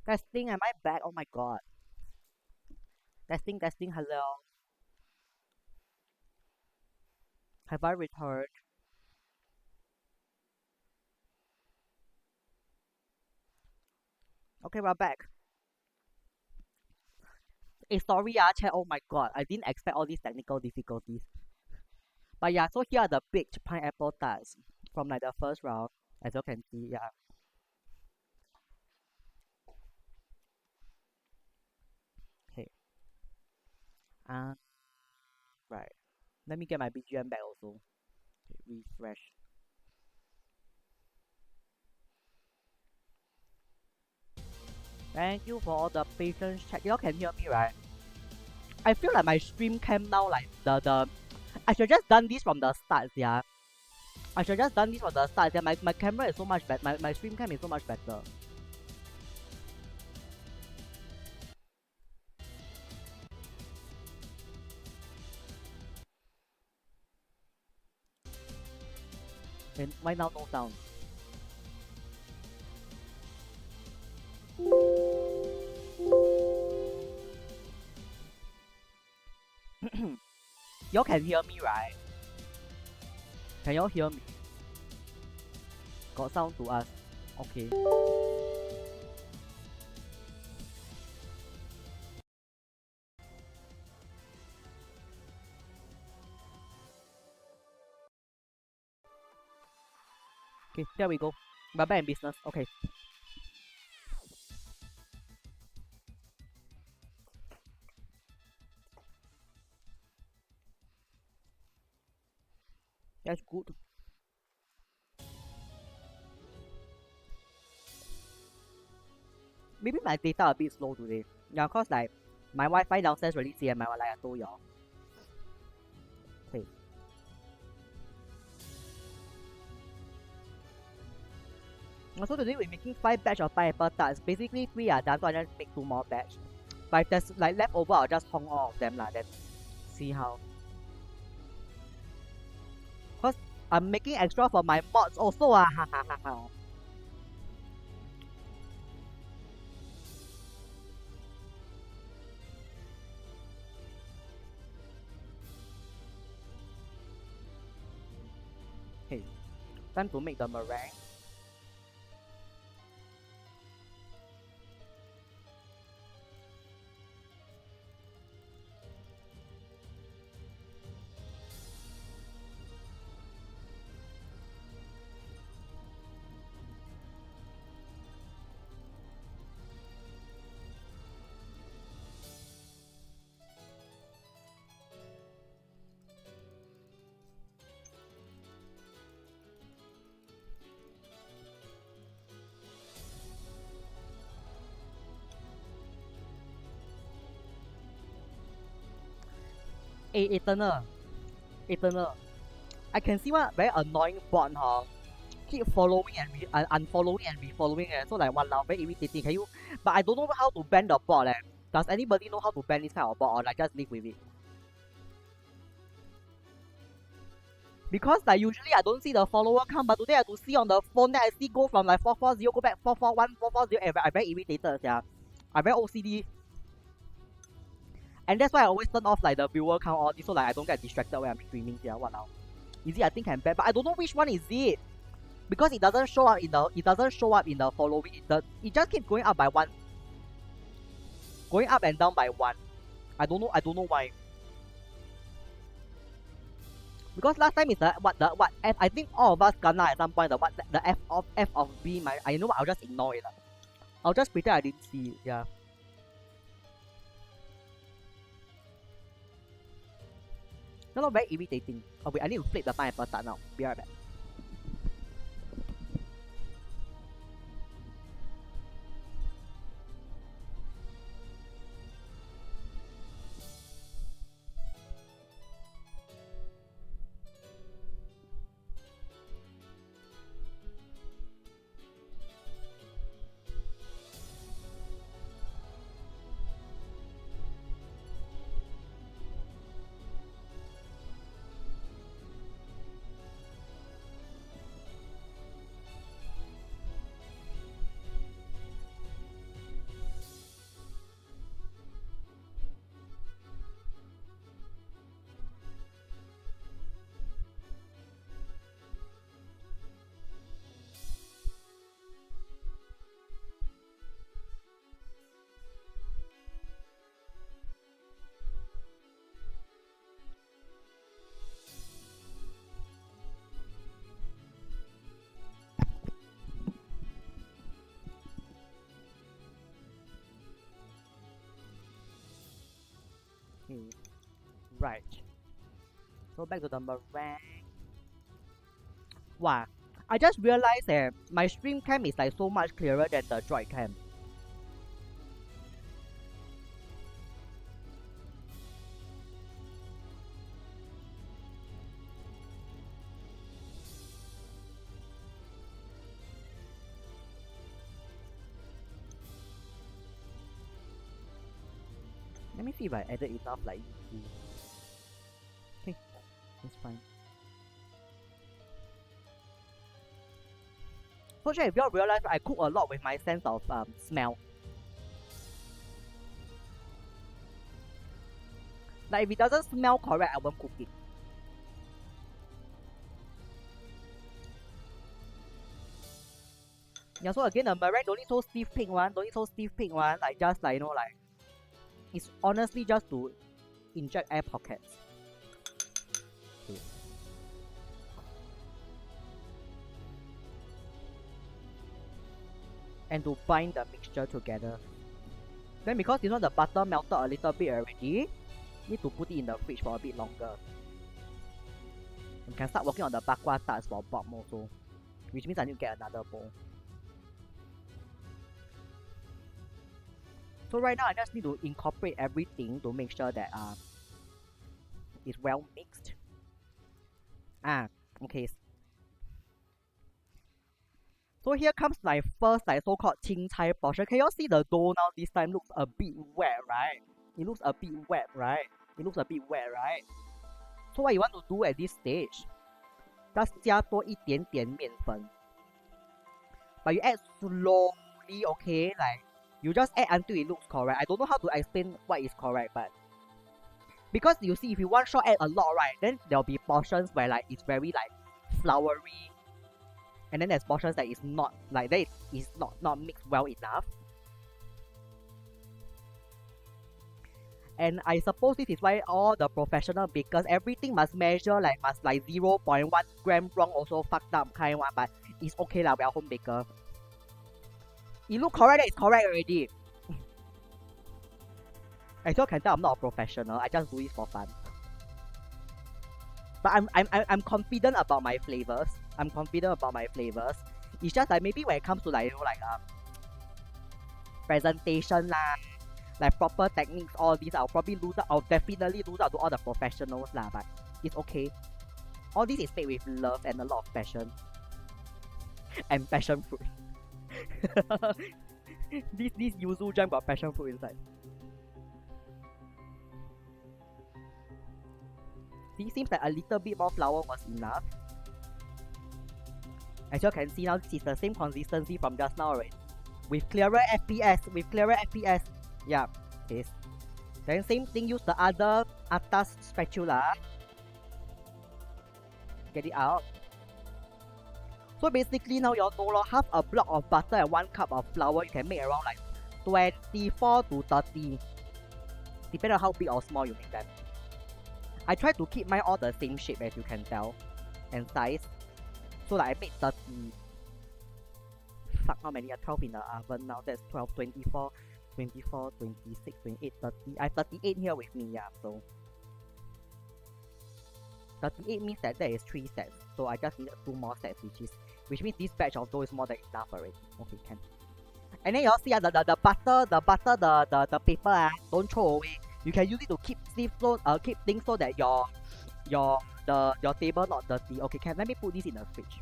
Testing, am I back? Oh my god. Testing, testing, hello. Have I returned? Okay, we're back. Sorry, chat. Oh my god, I didn't expect all these technical difficulties. But yeah, so here are the baked pineapple tarts from like the first round, as you can see. Yeah. Okay. Uh, right. Let me get my BGM back also. Okay, refresh. Thank you for all the patience check. Y'all can hear me, right? I feel like my stream cam now, like the I should just done this from the start, yeah. I should just done this from the start. Yeah. My camera is so much better. My stream cam is so much better. And why now no sound? Y'all can hear me, right? Can y'all hear me? Got sound to us. Okay. Okay, there we go. We're back in business. Okay. That's good. Maybe my data a bit slow today. Yeah, cause like my Wi-Fi downstairs really CML like I told y'all. Okay. So today we're making 5 batch of pineapple tarts. Basically 3 are done, so I just make 2 more batch. But if there's like leftover, I'll just hong all of them lah. Then see how. Cause I'm making extra for my mods also ha ha ha ha. Okay, time to make the meringue. Hey, Eternal. Eternal. I can see one very annoying bot huh. Keep following and unfollowing and refollowing so like one very irritating. Can you but I don't know how to ban the bot Does anybody know how to ban this kind of bot or like just live with it? Because like usually I don't see the follower count, but today I have to see on the phone that I see go from like 440 go back 441 440 and I very irritated yeah. I very OCD. And that's why I always turn off like the viewer count all this so like I don't get distracted when I'm streaming yeah. What now? Is it I think can ban, but I don't know which one is it. Because it doesn't show up in the following. It just keeps going up by one. Going up and down by one. I don't know why. Because last time is the what F I think all of us kena at some point the F of B I know I'll just ignore it. I'll just pretend I didn't see it, yeah. It's not very irritating. Oh wait, I need to flip the pineapple tart now. Be right back. Right. So back to the meringue. Wow. I just realized that my stream cam is like so much clearer than the droid cam. Let me see if I added enough like okay, that's fine. So if you all realize I cook a lot with my sense of smell. Like if it doesn't smell correct, I won't cook it. Yeah, so again the meringue don't need so stiff pink one, like just like like it's honestly just to inject air pockets. Okay. And to bind the mixture together. Then because the butter melted a little bit already, need to put it in the fridge for a bit longer. You can start working on the bakwa tarts for Bob also, which means I need to get another bowl. So right now I just need to incorporate everything to make sure that it's well mixed. Okay. So here comes my first so-called Qing Cai portion. Can you all see the dough now this time looks a bit wet, right? It looks a bit wet, right? So what you want to do at this stage, just 加多一点点面粉. But you add slowly, okay? Like, you just add until it looks correct. I don't know how to explain what is correct, but because you see, if you one shot add a lot, right, then there'll be portions where like it's very like floury, and then there's portions that is not like that is not mixed well enough. And I suppose this is why all the professional bakers, everything must measure like must like 0.1 gram wrong, also fucked up kind one, but it's okay lah, we are home baker. It look correct, it's correct already. As you can tell, I'm not a professional, I just do it for fun. But I'm confident about my flavors. It's just like maybe when it comes to like presentation lah, like proper techniques, all these I'll definitely lose out to all the professionals lah, but it's okay. All this is made with love and a lot of passion. And passion fruit. this yuzu jam got passion fruit inside. It seems like a little bit more flour was enough. As you can see now, this is the same consistency from just now already. With clearer FPS. Yeah, yes. Then same thing, use the other atas spatula. Get it out. So basically now you all know half a block of butter and 1 cup of flour, you can make around like 24 to 30. Depending on how big or small you make them. I try to keep mine all the same shape as you can tell. And size. So like I made 30. Fuck, how many are 12 in the oven now? That's 12, 24, 24, 26, 28, 30. I have 38 here with me, yeah, so 38 means that there is 3 sets. So I just needed 2 more sets, which means this batch of dough is more than enough already. Okay, can. And then you all see the butter, the paper don't throw away. You can use it to keep things so that your table not dirty. Okay, can, let me put this in the fridge.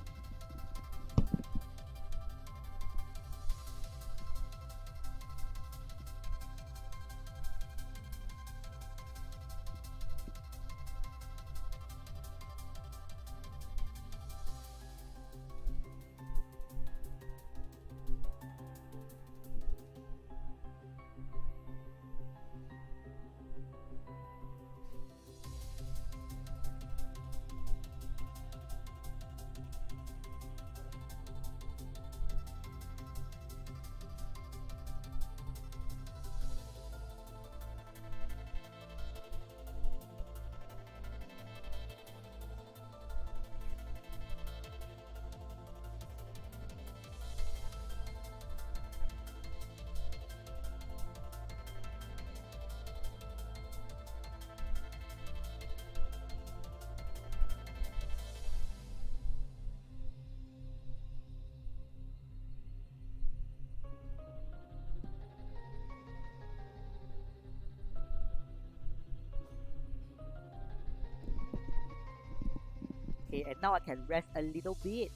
Okay, and now I can rest a little bit.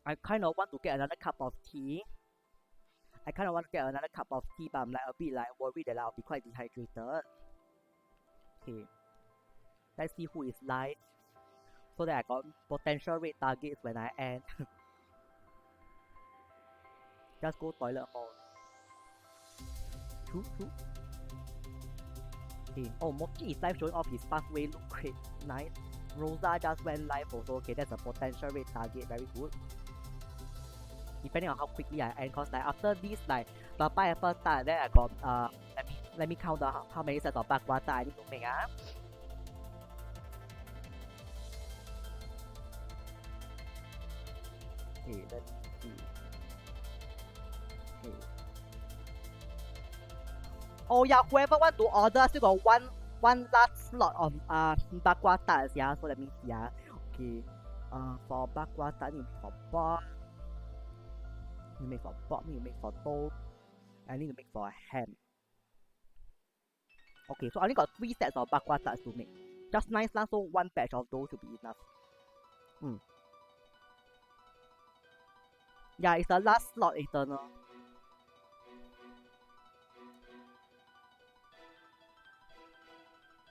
I kind of want to get another cup of tea. But I'm like a bit like worried that I'll be quite dehydrated. Okay. Let's see who is live. So that I got potential rate targets when I end. Just go toilet hall. True. Okay. Oh, Mochi is live showing off his pathway. Look great. Nice. Rosa just went live also. Okay, that's a potential rate target. Very good. Depending on how quickly I end, cause like after this like the pineapple tart, then I got let me count the how many sets of bakwa tart I need to make. Okay, let's see. Okay. Oh yeah, whoever want to order still got one last slot of bakwa tarts, yeah. So let me see, yeah. Okay. For bakwa tart, you make for pork. You make for pork, you make for toast. I need to make for ham. Okay, so I only got 3 sets of bakwa tarts to make. Just nice lah, so one batch of those should be enough. Yeah, it's the last slot eternal.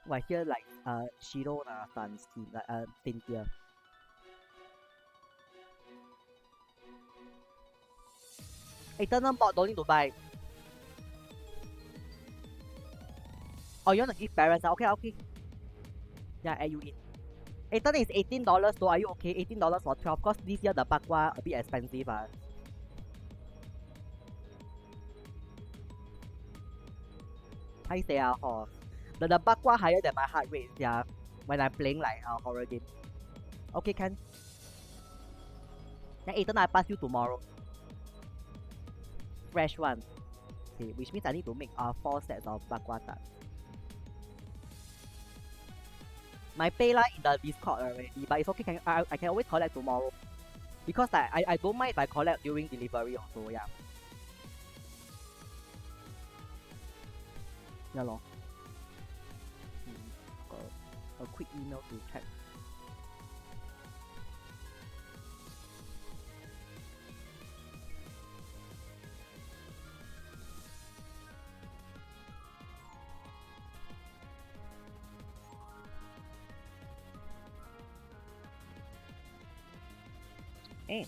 Right here like Shiro na Sun scheme like thing here. Eternal mod don't need to buy. Oh, you wanna give parents? Okay. Yeah, add you in. Eternal is $18 though, are you okay? $18 for 12, cause this year the bakwa a bit expensive. I say the bakwa higher than my heart rate, yeah, when I'm playing like a horror game. Okay, can. Then Eternal I pass you tomorrow. Fresh one. Okay, which means I need to make 4 sets of bakwa tarts. My payline in the Discord already, but it's okay. I can always collect tomorrow, because I don't mind if I collect during delivery also. Yeah. Yeah lor. Got a quick email to check. Hey.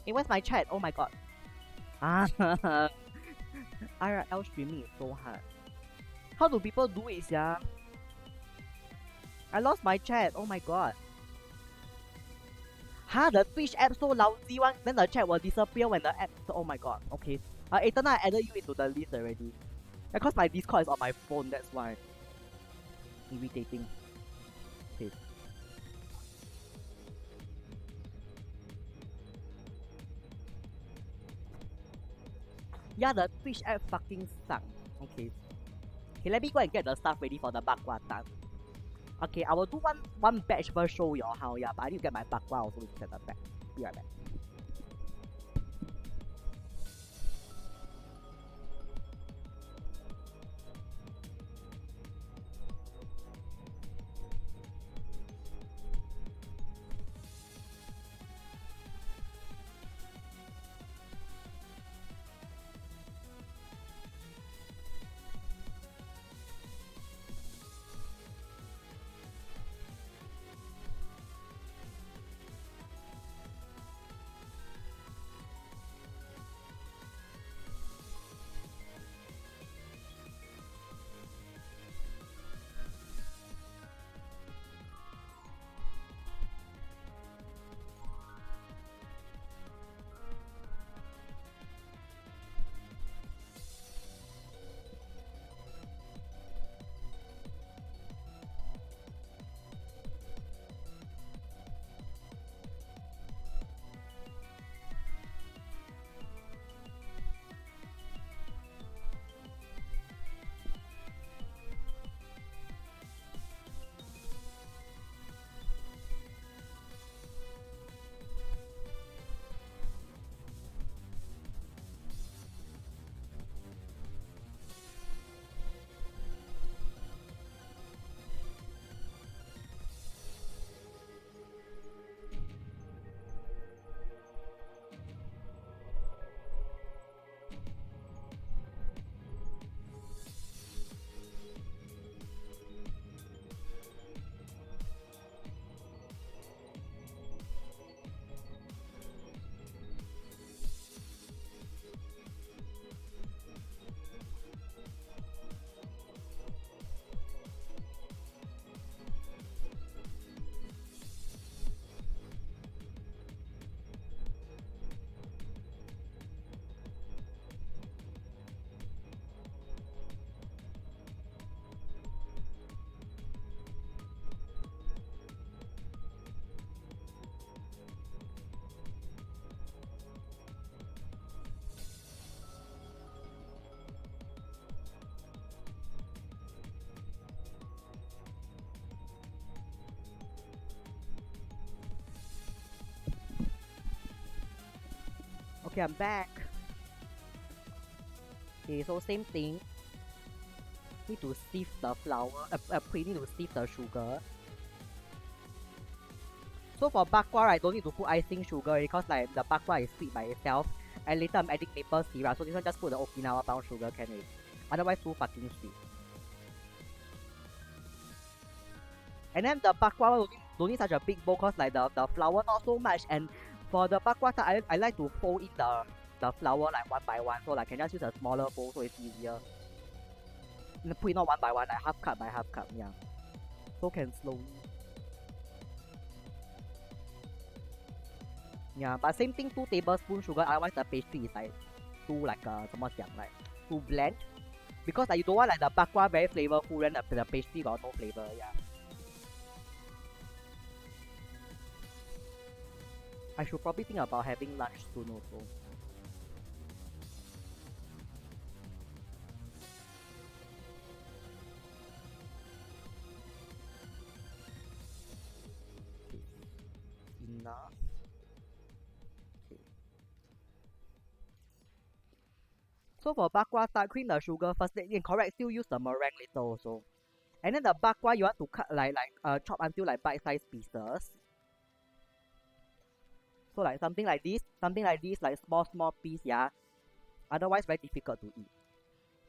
Hey, where's my chat? Oh my god. IRL streaming is so hard. How do people do it, yeah? I lost my chat. Oh my god. The Twitch app so lousy one, then the chat will disappear when the app. Oh my god. Okay. Eternal, I added you into the list already. Because my Discord is on my phone, that's why. Irritating. Okay. Yeah, the Twitch app fucking sucks. Okay. Okay, let me go and get the stuff ready for the bakwa tart. Okay, I will do one batch first, show y'all how, yeah, but I need to get my bakwa also to set the back. Be right back. Okay, I'm back. Okay, so same thing. Need to sieve the flour. We need to sieve the sugar. So for bakwa, right, don't need to put icing sugar because like the bakwa is sweet by itself. And later I'm adding maple syrup, so this one just put the Okinawa brown sugar can it. Otherwise too fucking sweet. And then the bakwa don't need such a big bowl cause like the flour not so much, and for the bakwa I like to fold in the flour like one by one, so like I can just use a smaller bowl so it's easier. And put it not one by one, like half cup by half cup, yeah. So can slowly. Yeah, but same thing, 2 tablespoons sugar, otherwise the pastry is like too like 怎么讲 like too bland. Because like you don't want like the bakwa very flavorful, then the pastry got no flavor, yeah. I should probably think about having lunch soon also. Enough. Okay. So for bakwa, start cream the sugar first. Then correct, still use the meringue later also. And then the bakwa you want to cut like chop until like bite-sized pieces. So like something like this, like small piece, yeah. Otherwise very difficult to eat.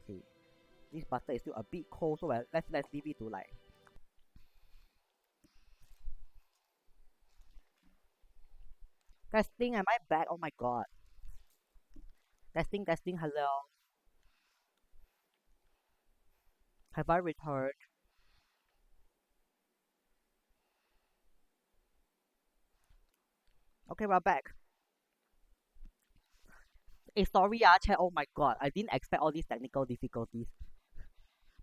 Okay. This butter is still a bit cold, so let's leave it to like. Testing, am I back? Oh my god. Testing, hello. Have I returned? Okay, we're back. Sorry, chat. Oh my god, I didn't expect all these technical difficulties.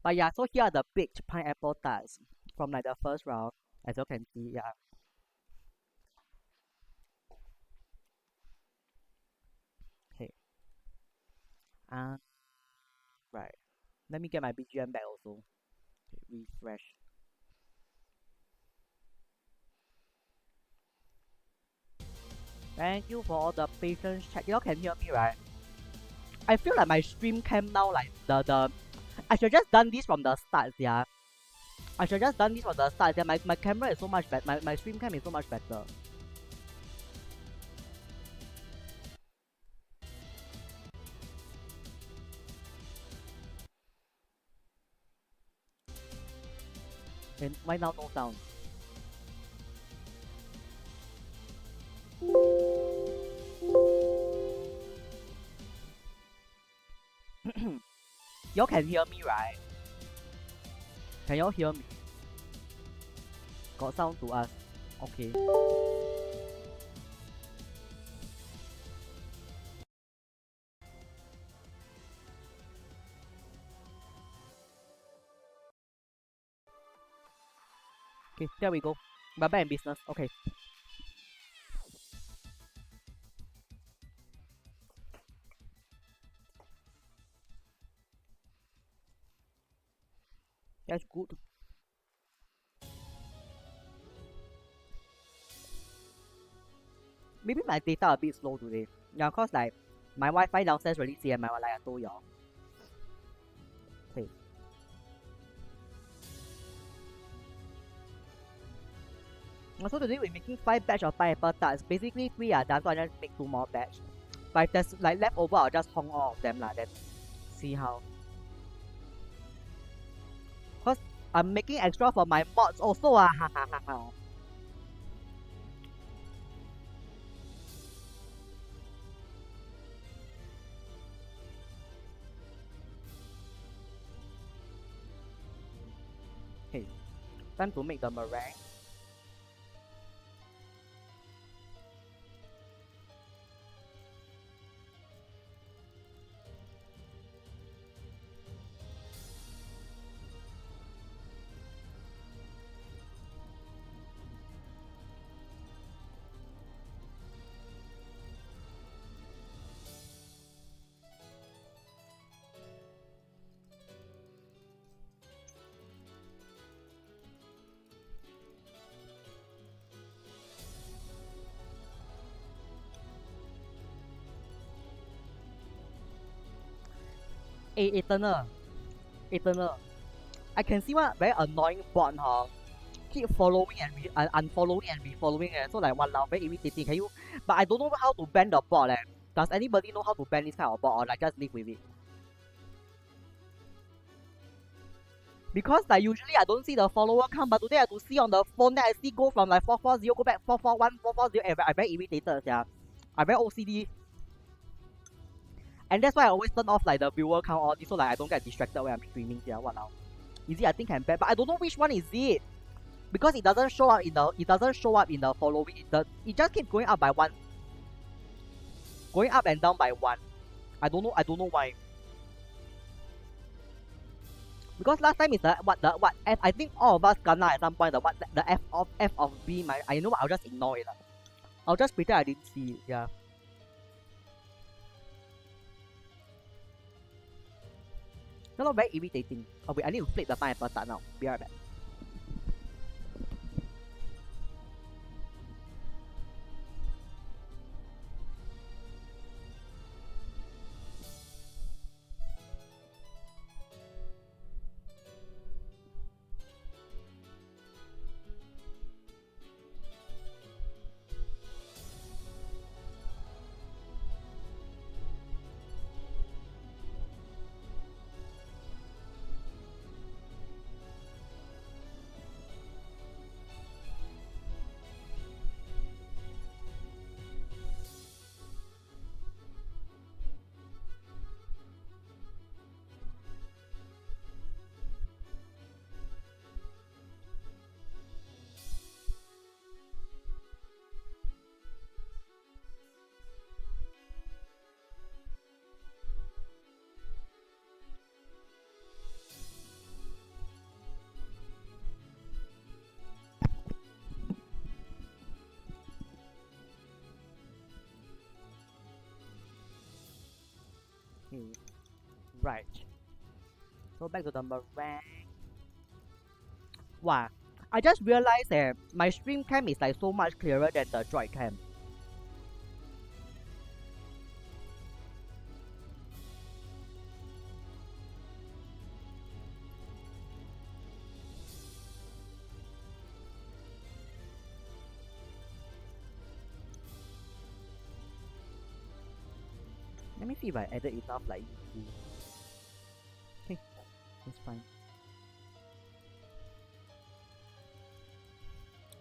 But yeah, so here are the baked pineapple tarts from like the first round, as you can see. Yeah. Okay. Uh, right. Let me get my BGM back also. Okay, refresh. Thank you for all the patience check. Y'all can hear me, right? I feel like my stream cam now, like the I should just done this from the start, yeah. I should just done this from the start. Yeah, my camera is so much better. My stream cam is so much better. And why now no sound? Y'all can hear me, right? Can y'all hear me? Got sound to us. Okay. Okay, there we go. We're back in business. Okay. That's good. Maybe my data a bit slow today. Yeah, cause like my Wi-Fi downstairs really CMI like I told y'all. Okay. So today we're making 5 batch of pineapple tarts. Basically 3 are done, so I just make 2 more batch. But if there's like leftover, I'll just hong all of them lah. Then see how. Cause I'm making extra for my mods also ha ha ha ha. Okay, time to make the meringue. Eternal. I can see one very annoying bot, huh? Keep following and unfollowing and refollowing, so like walao, very irritating. Can you? But I don't know how to ban the bot. Does anybody know how to ban this kind of bot, or like just live with it? Because like usually I don't see the follower count, but today I have to see on the phone. Then I see go from like 440 go back 441 440. And I very irritated, yeah. I very OCD. And that's why I always turn off like the viewer count all this, so like I don't get distracted when I'm streaming. Yeah, what now? Is it? I think I'm bad, but I don't know which one is it. Because it doesn't show up in the following. It just keeps going up by one. Going up and down by one. I don't know why. Because last time is the F. I think all of us kena at some point the F of B. I know I'll just ignore it. I'll just pretend I didn't see it. Yeah. It's not very irritating. Oh wait, I need to flip the pineapple tart now. Be right back. Okay. Right. So back to the meringue. Wow. I just realized that my stream cam is like so much clearer than the droid cam. Let me see if I added enough like okay, that's fine.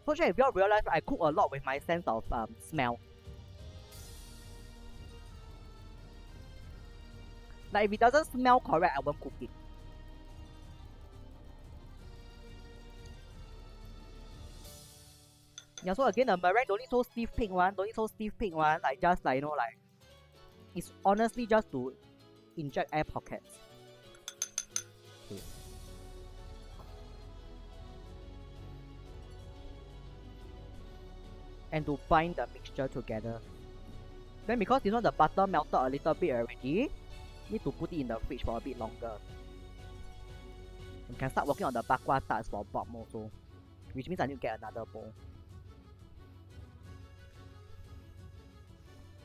So if you all realize I cook a lot with my sense of smell. Like if it doesn't smell correct, I won't cook it. Yeah, so again the meringue don't need so stiff pink one, like just like like it's honestly just to inject air pockets. Okay. And to bind the mixture together. Then because the butter melted a little bit already, need to put it in the fridge for a bit longer. You can start working on the bakwa tarts for Bob also, which means I need to get another bowl.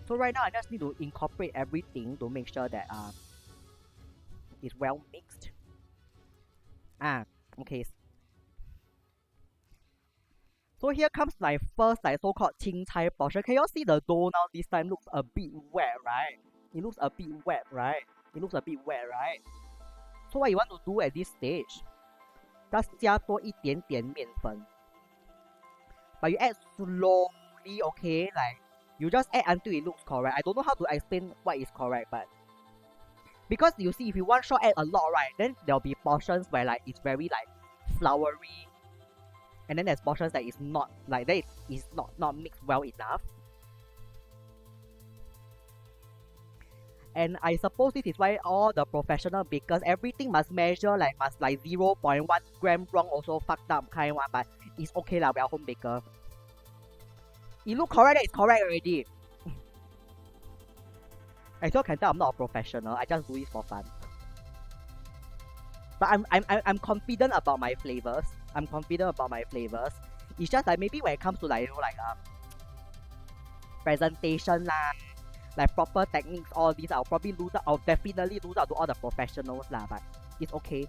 So right now I just need to incorporate everything to make sure that it's well mixed. Okay. So here comes my first so-called Qing Cai portion. Can you all see the dough now this time looks a bit wet, right? It looks a bit wet, right? So what you want to do at this stage, just 加多一点点面粉. But you add slowly, okay? Like you just add until it looks correct. I don't know how to explain what is correct, but because you see, if you one shot add a lot, right, then there'll be portions where like it's very like floury, and then there's portions that is not like that is not mixed well enough. And I suppose this is why all the professional bakers, everything must measure like must like 0.1 gram wrong, also fucked up kind one, but it's okay lah, we are home baker. It look correct, it's correct already. As you can tell, I'm not a professional. I just do it for fun. But I'm confident about my flavors. It's just like maybe when it comes to like presentation lah, like proper techniques, all these, I'll definitely lose out to all the professionals lah, but it's okay.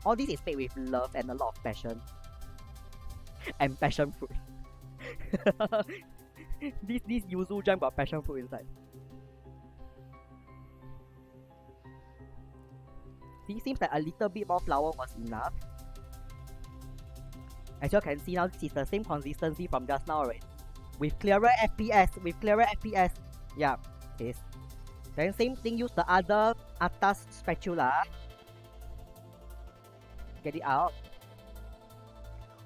All this is made with love and a lot of passion. And passion fruit. this yuzu jam got passion fruit inside. See, seems like a little bit more flour was enough. As you can see now, this is the same consistency from just now, right? With clearer FPS. Yeah, it is. Then same thing, use the other atas spatula. Get it out.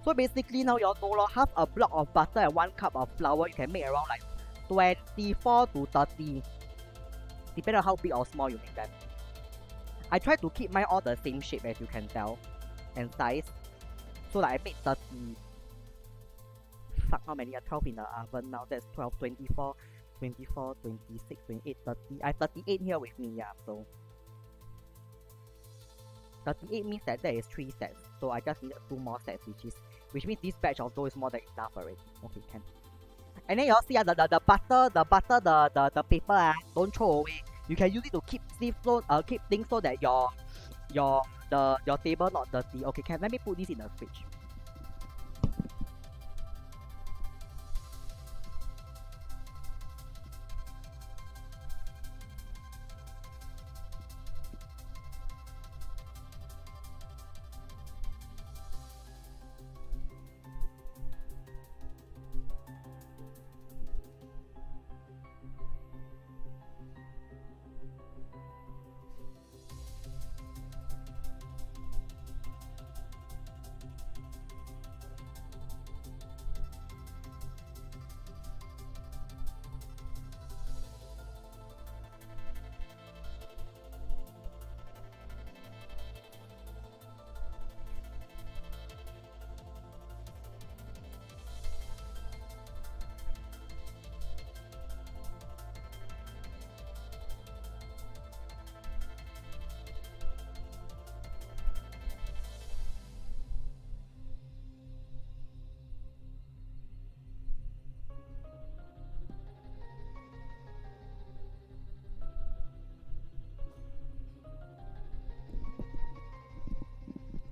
So basically now you know half a block of butter and 1 cup of flour, you can make around like 24 to 30. Depending on how big or small you make them. I try to keep mine all the same shape as you can tell. And size. So like I made 30. Fuck, how many are 12 in the oven now? That's 12, 24, 24, 26, 28, 30. I have 38 here with me, yeah, so 38 means that there is 3 sets. So I just needed 2 more sets, which means this batch of dough is more than enough already. Okay, can. And then you all see the butter, the paper, don't throw away. You can use it to keep things so that your table not dirty. Okay, can, let me put this in the fridge.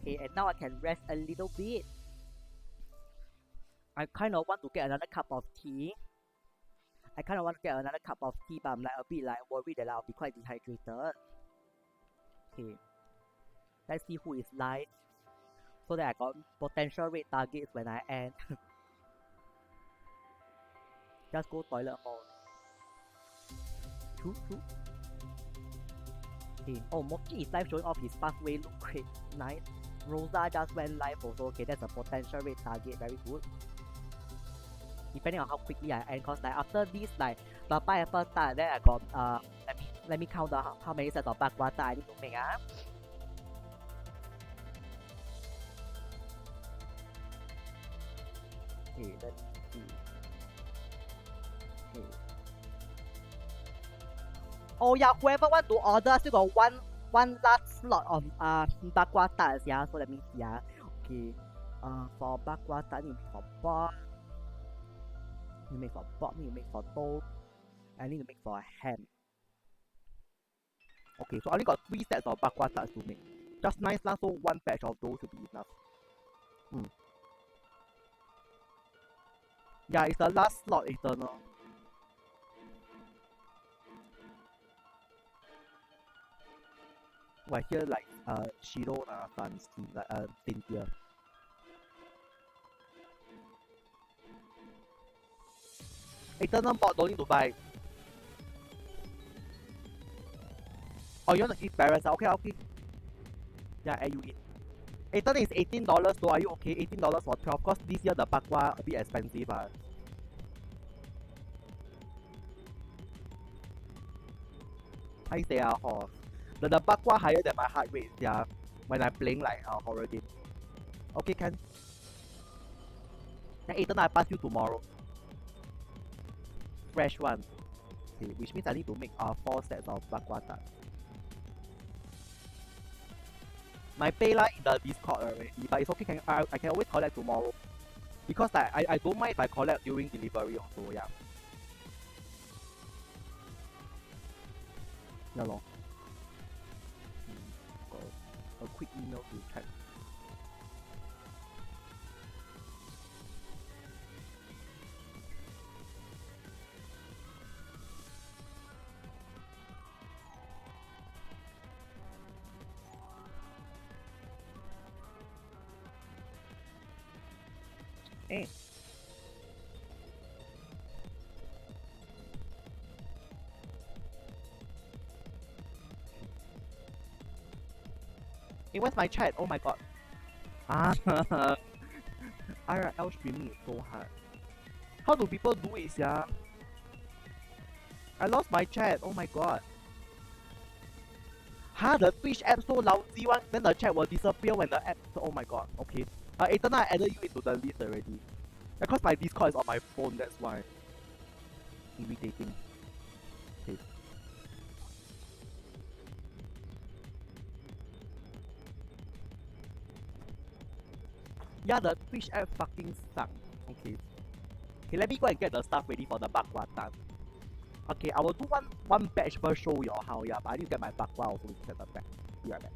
Okay, and now I can rest a little bit. I kind of want to get another cup of tea. But I'm like a bit like worried that I'll be quite dehydrated. Okay, let's see who is live, so that I got potential rate targets when I end. Just go toilet more. True. Okay. Oh, Mochi is live showing off his pathway. Look great, nice. Rosa just went live also. Okay, that's a potential rate target. Very good. Depending on how quickly I end, cause like after this like the pineapple tart, then I got let me count how many sets of bak kwa tart I need to make. Okay, let's see. Okay. Oh yeah, whoever want to order still got one last slot of bak kwa tarts, yeah. So let me see, yeah. Okay. For bak kwa tart, you make for pork. You make for pork, you make for toast. I need to make for ham. Okay, so I only got 3 sets of bak kwa tarts to make. Just nice lah, so 1 batch of those should be enough. Yeah, it's the last slot, eternal. Right here, like Shiro fans like thin here. Eternal bot don't need to buy. Oh, you want to eat parents? Okay. Yeah, add you eat. Eternal is $18 though. Are you okay? $18 for 12. Cause this year the bak kwa a bit expensive. I say horse. The bak kwa higher than my heart rate, yeah, when I'm playing like a horror game. Okay, can. Then Eternal I pass you tomorrow. Fresh one. Okay, which means I need to make 4 sets of bak kwa tart. My payline in the Discord already, but it's okay. I can always collect tomorrow, because like, I don't mind if I collect during delivery also, yeah. Yeah, lor. Got a quick email to check. Hey. Hey, where's my chat? Oh my god. Ah, IRL streaming is so hard. How do people do it, yeah? I lost my chat. Oh my god. Huh? The Twitch app so lousy one, then the chat will disappear when the app. Oh my god. Okay. Ethan, I added you into the list already. Because my Discord is on my phone, that's why. Irritating. Okay. Yeah, the Twitch app fucking sucks. Okay. Okay, let me go and get the stuff ready for the bakwa time. Okay, I will do one batch first show y'all how, yeah, but I need to get my bakwa also to set the back. Be right back.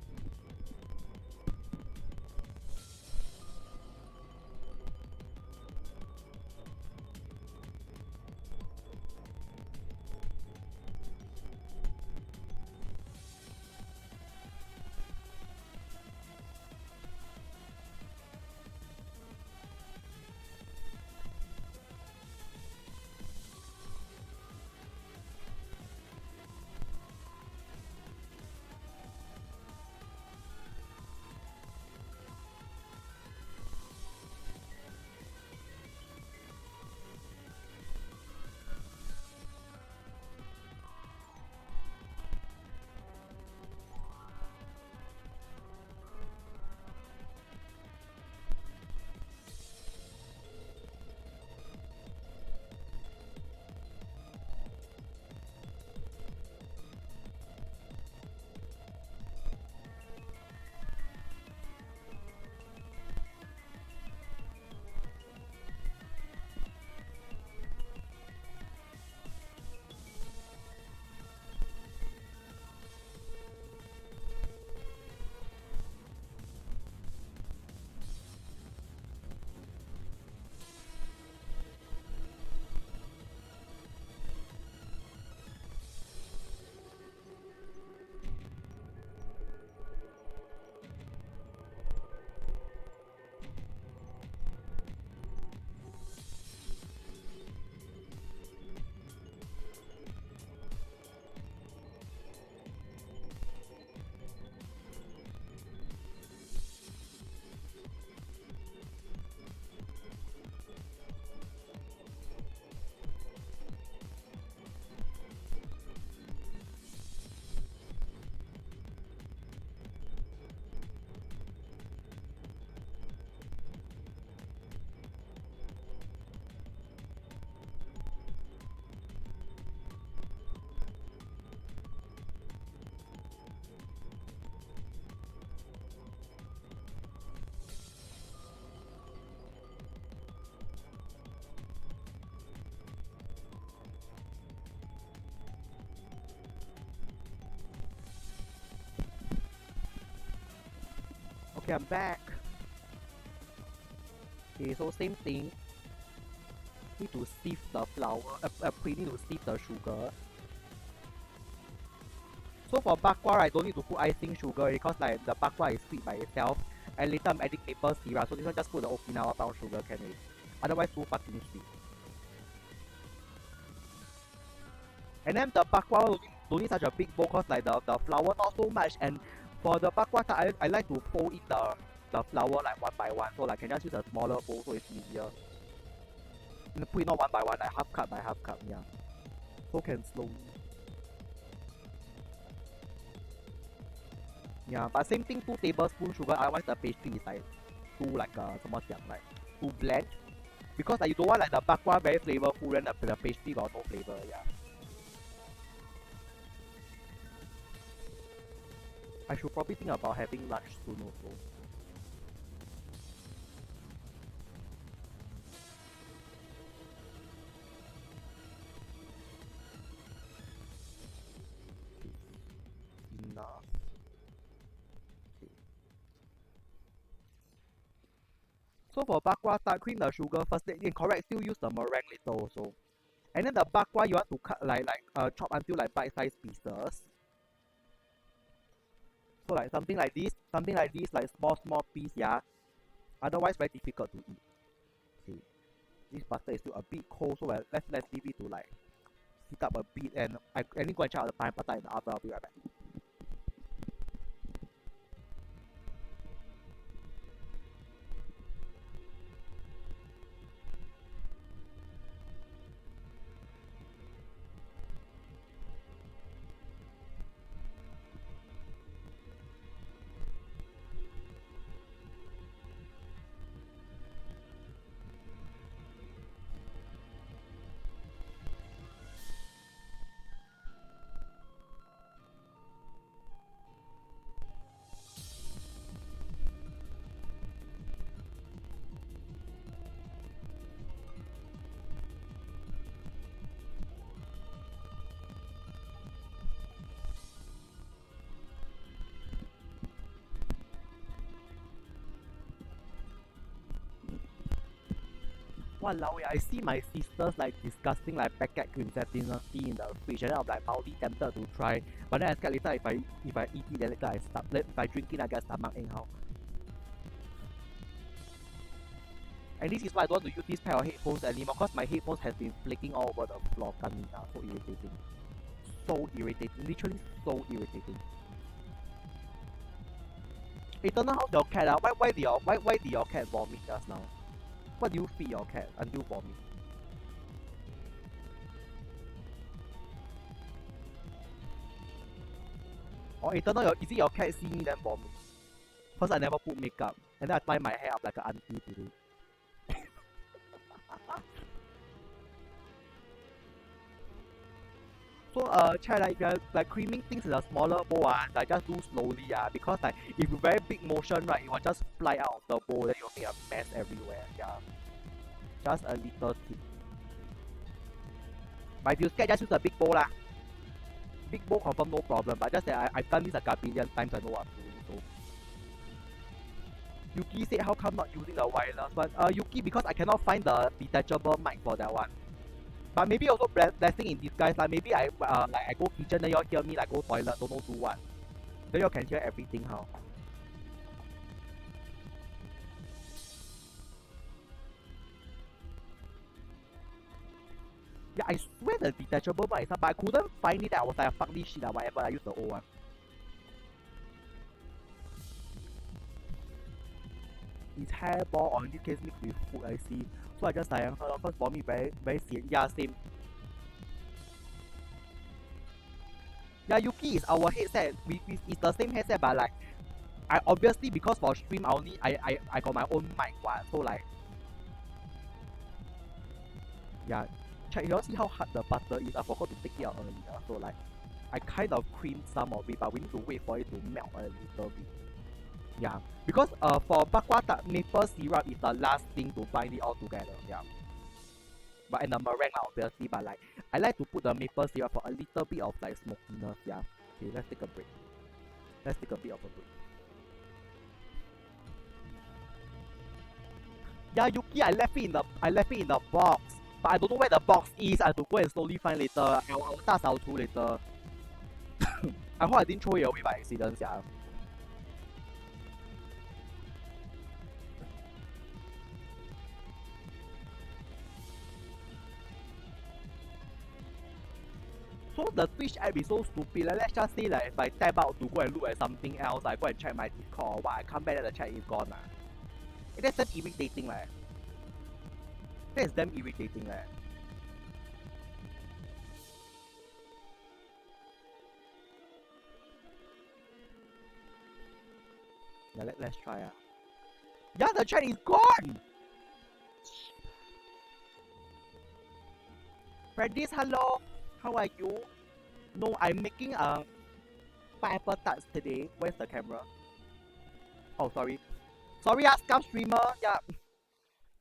Okay, I'm back. Okay, so same thing. Need to sieve the flour. We need to sieve the sugar. So for bakwa, I don't need to put icing sugar because like the bakwa is sweet by itself. And later I'm adding maple syrup, so this one just put the Okinawa brown sugar can already. Otherwise too fucking sweet. And then the bakwa don't need such a big bowl cause like the flour not so much, and for the bakwa I like to fold in the flour like one by one, so like I can just use a smaller bowl so it's easier. And put it not one by one, like half cup by half cup, yeah. So can slowly. Yeah, but same thing, 2 tablespoons sugar, otherwise the pastry is like too like 怎么讲 like too bland. Because like you don't want like the bakwa very flavorful, then the pastry got no flavor, yeah. I should probably think about having lunch soon also. So for bakwa tart, cream the sugar first. Then correct, still use the meringue later also. And then the bakwa you want to cut chop until like bite-sized pieces. So like something like this, like small piece, yeah. Otherwise very difficult to eat. See, this butter is still a bit cold, so let's leave it to like heat up a bit, and I need to go and check out the pineapple tart in the oven. I'll be right back. Walao, I see my sisters like disgusting like packet quincetina tea in the fridge, and then I'm like mildly tempted to try, but then I scared later if I eat it, then later if I drink it, I get stomach ache how. And this is why I don't want to use this pair of headphones anymore, because my headphones has been flicking all over the floor. Kanina, so irritating. So irritating, literally so irritating. Eternal, how's your cat? Why did your cat vomit just now? What do you feed your cat until vomit? Or Eternal, is it your cat see me then vomit? Because I never put makeup, and then I tie my hair up like an auntie today. So try like like creaming things in a smaller bowl, like just do slowly, because like if you very big motion, right, it will just fly out of the bowl, then you'll make a mess everywhere. Yeah, just a little tip. But if you scared, just use a big bowl lah. Big bowl confirm no problem, but just that I've done this a billion times, I know what I'm doing. So Yuki said, how come not using the wireless one? Yuki, because I cannot find the detachable mic for that one. But maybe also blessing in disguise, like maybe I go kitchen, then y'all hear me like go toilet, don't know do what. Then y'all can hear everything how. Yeah, I swear the detachable mic is up, but I couldn't find it. I was like, fuck this shit or whatever, I used the old one. It's hairball, or in this case mixed with food, I see. So I just like, because for me very sian. Yeah, same. Yeah, Yuki is our headset. It's the same headset, but like I obviously, because for stream I got my own mic one, so like yeah. Check, you all see how hard the butter is. I forgot to take it out earlier, so like I kind of creamed some of it, but we need to wait for it to melt a little bit. Yeah, because for bakwa tart, maple syrup is the last thing to bind it all together. Yeah. But and the meringue obviously, but like I like to put the maple syrup for a little bit of like smokiness. Yeah. Okay, let's take a break. Let's take a bit of a break. Yeah, Yuki, I left it in the box, but I don't know where the box is. I have to go and slowly find later. I'll task out to later. I hope I didn't throw it away by accident. Yeah. So the Twitch app is so stupid. Like, let's just say like if I tap out to go and look at something else, I go and check my Discord or what, I come back and the chat is gone. That's damn irritating. That's damn irritating. Yeah, let's try. Yeah, the chat is gone! Freddy's, hello! How are you? No, I'm making a pineapple tarts today. Where's the camera? Oh, sorry. Sorry, scum streamer. Yeah,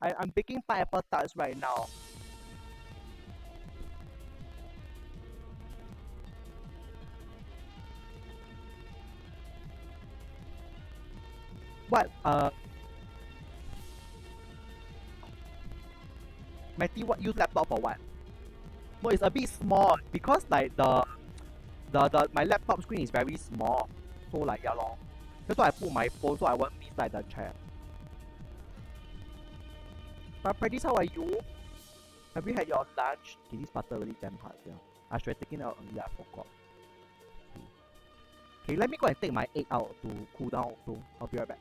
I'm baking pineapple tarts right now. What? Matty, what use laptop for what? No, it's a bit small because like the my laptop screen is very small. So like yeah lor. That's why I put my phone so I won't miss like the chat. But Practice, how are you? Have you had your lunch? Okay, this butter really damn hard, yeah. I should have taken it out earlier, I forgot. Okay, let me go and take my egg out to cool down also. I'll be right back.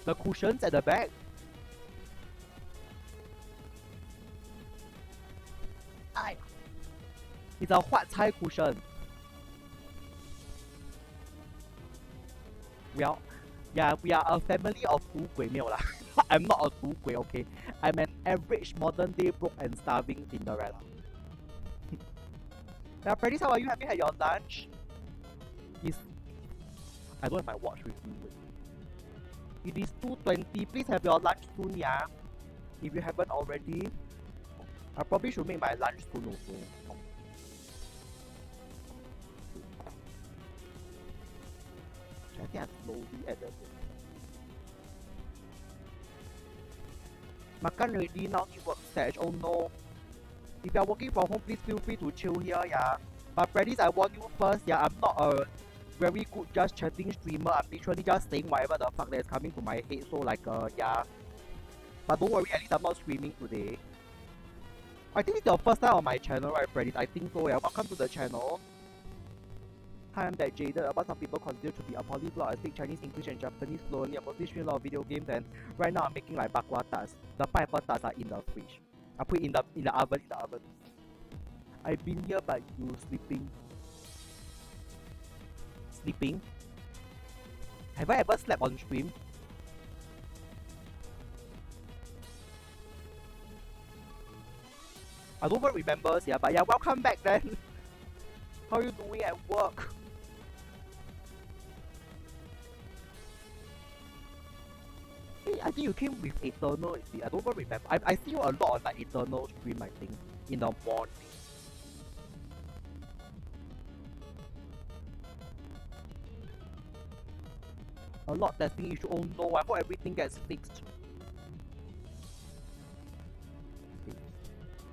The cushions at the back. It's a Huat Cai cushion. Well, yeah, we are a family of 赌鬼 没有啦. I'm not a 赌鬼, okay? I'm an average modern day broke and starving Cinderella. Now, Practice, how are you? Have you had your lunch? I don't have my watch with me. It is 2:20. Please have your lunch soon, yeah? If you haven't already, I probably should make my lunch soon also. I think I'm slowly at the Makan already, now need work stage. Oh no. If you're working from home, please feel free to chill here, yeah. But Practice, I warn you first, yeah, I'm not a very good just chatting streamer. I'm literally just saying whatever the fuck that's coming to my head. So like yeah. But don't worry, at least I'm not screaming today. I think it's your first time on my channel, right, Practice? I think so, yeah. Welcome to the channel. Hi, I'm that jaded about some people consider to be a polyglot. I speak Chinese, English, and Japanese fluently. I mostly stream a lot of video games, and right now I'm making like bakwa tarts. The pineapple tarts are in the fridge. I put it in the oven. I've been here, but you sleeping. Sleeping? Have I ever slept on stream? I don't even remember, yeah, but yeah, welcome back then. How are you doing at work? Hey, I think you came with Eternal, you see. I don't even remember. I see you a lot on like Eternal stream, I think, in the morning. A lot testing issue. Oh no, I hope everything gets fixed.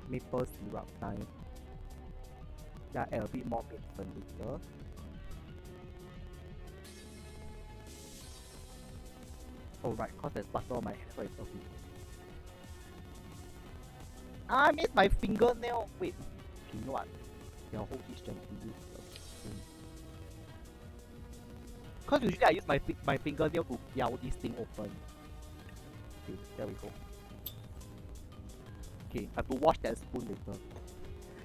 Maple syrup time. Yeah, add a bit more maple later. Oh right, cause there's butter on my hand, so it's okay. I missed my fingernail. Wait, okay, you know what? I'll hold this gently. Cause usually I use my fingernail to yao this thing open. Okay, there we go. Okay, I have to wash that spoon later.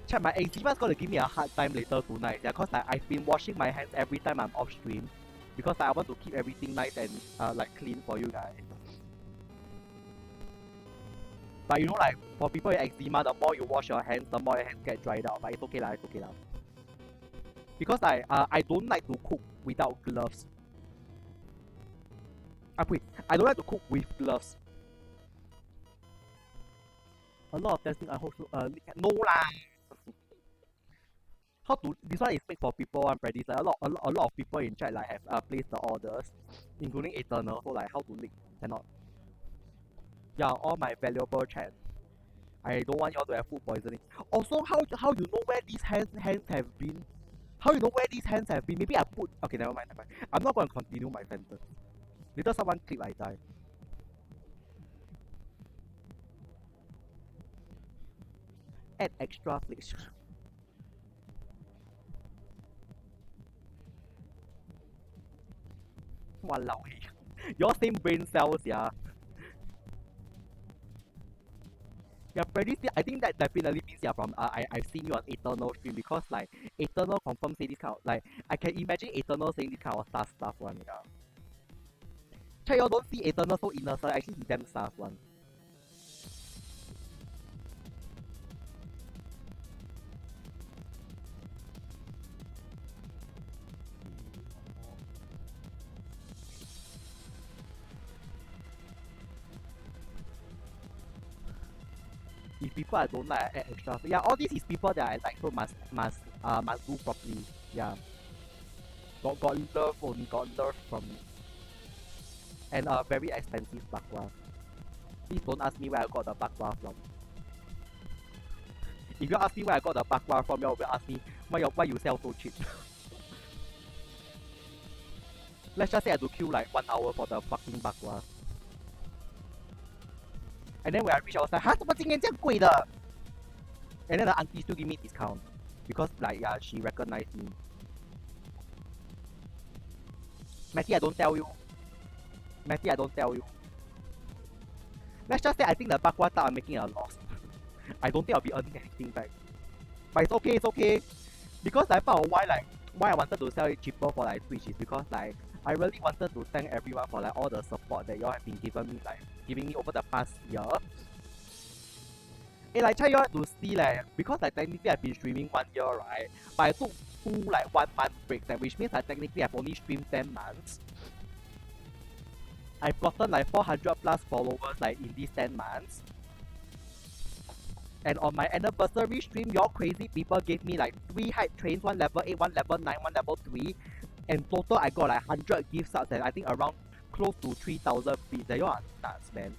Check, my eczema's gonna give me a hard time later tonight. Yeah, cause like I've been washing my hands every time I'm off stream. Because like, I want to keep everything nice and like clean for you guys. But you know, like for people with eczema, the more you wash your hands, the more your hands get dried out. But it's okay lah, it's okay lah. Because like I don't like to cook without gloves. Wait, I don't like to cook with gloves. A lot of testing I hope so no lah. How to this one is made for people one Practice. Like a lot of people in chat like have placed the orders, including Eternal. So like how to leak cannot. Yeah, all my valuable chat. I don't want y'all to have food poisoning. Also, how you know where these hands have been? How you know where these hands have been? Maybe I put. Okay, never mind. I'm not going to continue my sentence. Later someone click, I die. Add extra flakes. Walao, your same brain cells, yeah. Yeah, pretty still, I think that definitely means yeah from I've seen you on Eternal stream because like Eternal confirm say this kind of like I can imagine Eternal saying this kind of stuff one, yeah. Check you don't see Eternal so innocent, actually he damn sus one. If people I don't like, I add extra. Yeah, all these is people that I like, so must do properly. Yeah, got love only, got love from me, and very expensive bakwa. Please don't ask me where I got the bakwa from. If you ask me where I got the bakwa from, you will ask me why you sell so cheap. Let's just say I had to queue like 1 hour for the fucking bakwa. And then when I reached, I was like, 哈，怎么今天这样贵的 And then the auntie still give me discount because like yeah, she recognized me. Matty, I don't tell you. Matty, I don't tell you. Let's just say I think the bakwa are making a loss. I don't think I'll be earning anything back. But it's okay. Because I found why I wanted to sell it cheaper for like Twitch is because like I really wanted to thank everyone for like all the support that y'all have been giving me over the past year. And like try y'all to see like because like technically I've been streaming 1 year, right? But I took 2 like 1 month breaks, like, which means like technically I've only streamed 10 months. I've gotten like 400 plus followers like in these 10 months. And on my anniversary stream, your crazy people gave me like 3 hype trains, 1 level 8, 1 level 9, 1 level 3. And total I got like 100 gift subs and I think around close to 3,000 feeds. You are nuts, man.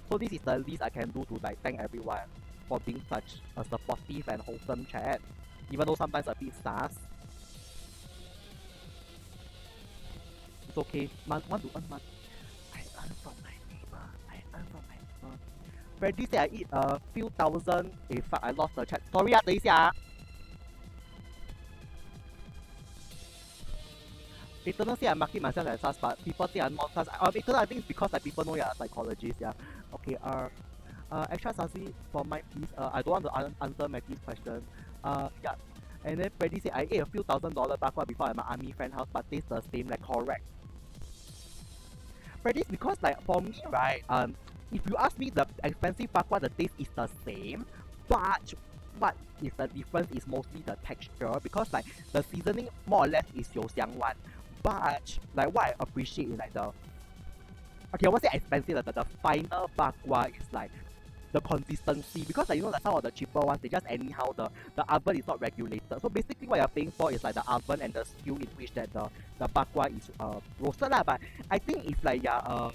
So this is the least I can do to like thank everyone for being such a supportive and wholesome chat. Even though sometimes a bit sus. It's okay. Want to earn money. I earn from my neighbor. Freddy said I eat a few thousand. Fuck, I lost the chat. Sorry 等一下 Eternal say I'm marking myself as sus, but people say I'm not sus. Eternal, I think it's because like people know you're a psychologist, yeah. Okay, extra sussy for my piece. I don't want to answer Maggie's question. Yeah. And then Freddy said I ate a few $1,000 bakwa before at my army friend house, but tastes the same, like correct. Freddy's because like for me, right, if you ask me the expensive bakwa, the taste is the same, but what is the difference is mostly the texture because like the seasoning more or less is 有香 one. But like what I appreciate is like I won't say expensive, the final bakwa is like the consistency because like you know like some of the cheaper ones they just anyhow the oven is not regulated. So basically what you're paying for is like the oven and the skill in which that the bakwa is roasted lah. But I think it's like yeah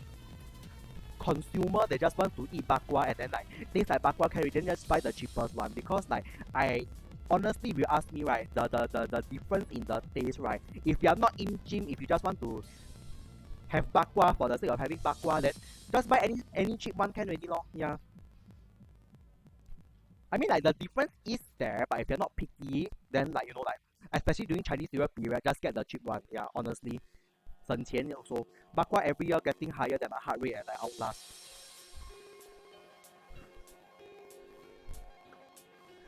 consumer they just want to eat bakwa and then like things like bakwa curry then just buy the cheapest one because like I honestly if you ask me right the difference in the taste right if you are not in gym if you just want to have bakwa for the sake of having bakwa then just buy any cheap one can already lor. Yeah, I mean like the difference is there but if you're not picky then like you know like especially during Chinese New Year period just get the cheap one. Yeah, honestly 省钱 also. Bakwa every year getting higher than my heart rate and like outlast.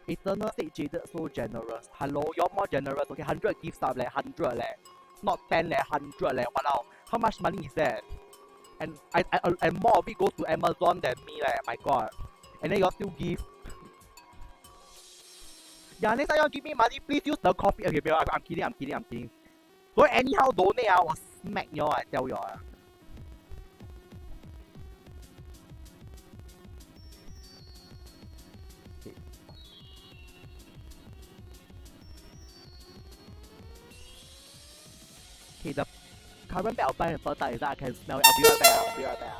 Eternal said Jaded so generous. Hello, you're more generous. Okay, 100 gift stuff leh, 100 leh. Not 10 leh, 100 leh. Wow, how much money is that? And and more of it goes to Amazon than me leh, my god. And then you all still give. Yeah, next time you all give me money, please use the coffee. Okay, I'm kidding. Don't anyhow donate, I will smack you all, I tell you all. Okay, the current bag I'll buy in first time is that I can smell it. I'll be right back.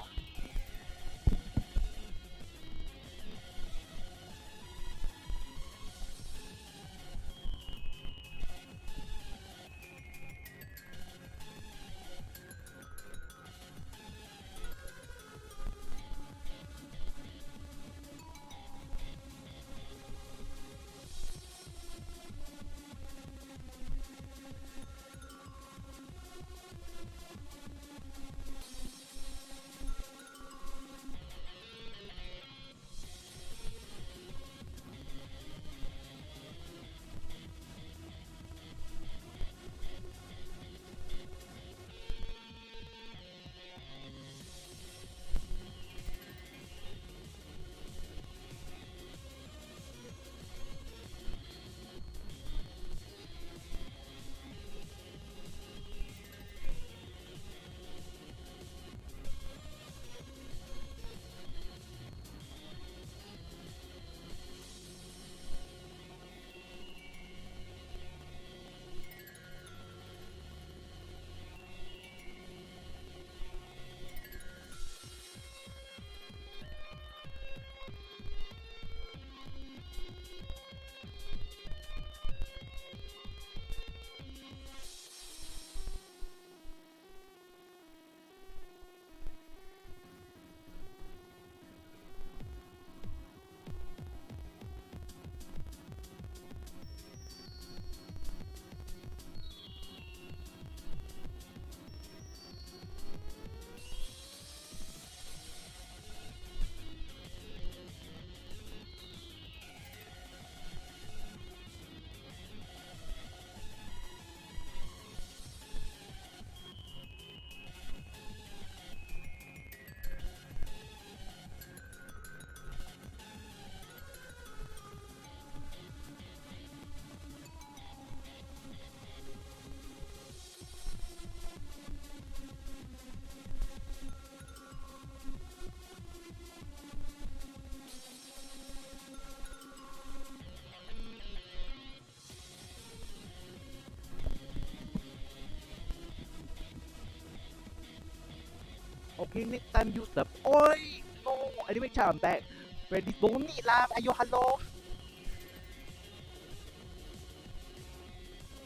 Okay, next time use the oil. No, anyway, chat, I'm back. Ready? Don't need lah. Ayo, hello.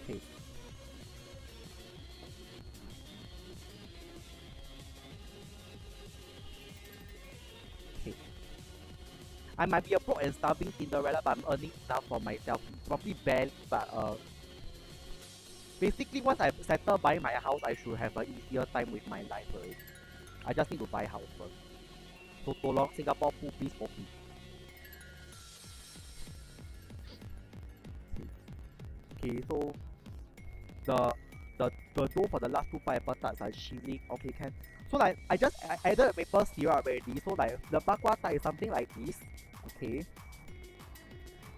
Okay. Okay. I might be a broke and starving Cinderella, but I'm earning enough for myself. Probably barely, but basically once I settle buying my house, I should have an easier time with my life already. I just need to buy a house first. So long, Singapore pool, please for me. Okay, so the dough for the last two pineapple tarts are chilling. Okay, can. So like I added maple syrup already. So like the bak kwa tart is something like this. Okay.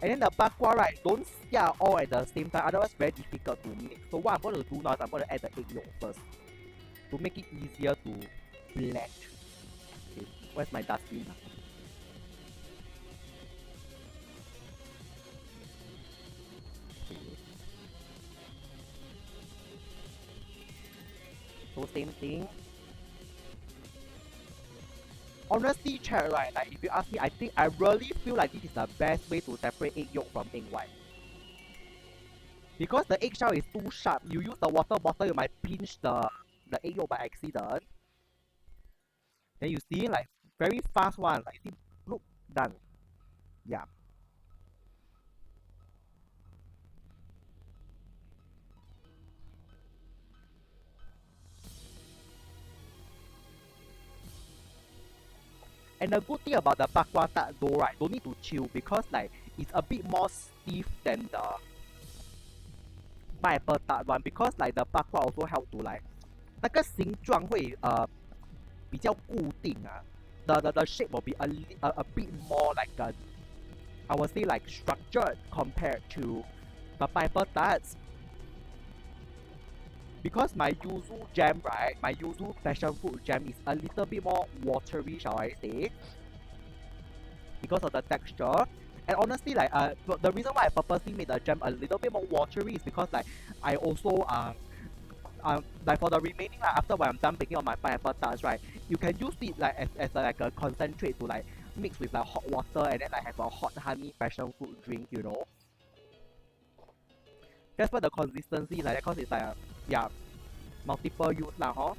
And then the bak kwa, right, don't stir all at the same time, otherwise very difficult to mix. So what I'm going to do now is I'm going to add the egg yolk first to make it easier to blend. Okay, where's my dustbin? Okay. So same thing. Honestly, chat, right, like if you ask me, I think I really feel like this is the best way to separate egg yolk from egg white. Because the eggshell is too sharp, you use the water bottle, you might pinch the egg yolk by accident. Then you see, like, very fast one, like, see, look, done. Yeah. And the good thing about the bak kwa tart dough, right, don't need to chill because like it's a bit more stiff than the pineapple tart one because like the bak kwa also help to like 那个形状会比较固定啊。The shape will be a bit more like I would say like structured compared to the pineapple tarts. Because my yuzu jam, right, my yuzu passion fruit jam is a little bit more watery, shall I say, because of the texture. And honestly, like the reason why I purposely made the jam a little bit more watery is because like I also like for the remaining after when I'm done baking on my pineapple tarts, right, you can use it like as like a concentrate to like mix with like hot water and then like have a hot honey passion fruit drink, you know. That's why the consistency like that, cause it's like yeah, multiple use lah, huh?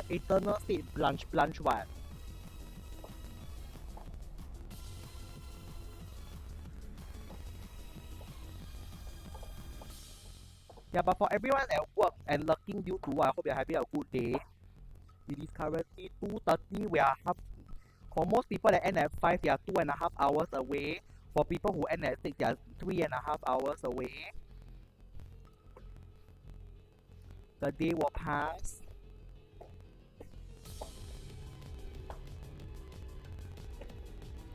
Eternal state blanch what? Yeah, but for everyone at work and looking due to, I hope you're having a good day. It is currently 2:30. We are half. For most people that end at 5, they are 2.5 hours away. For people who end at 6, they are 3.5 hours away. The day will pass.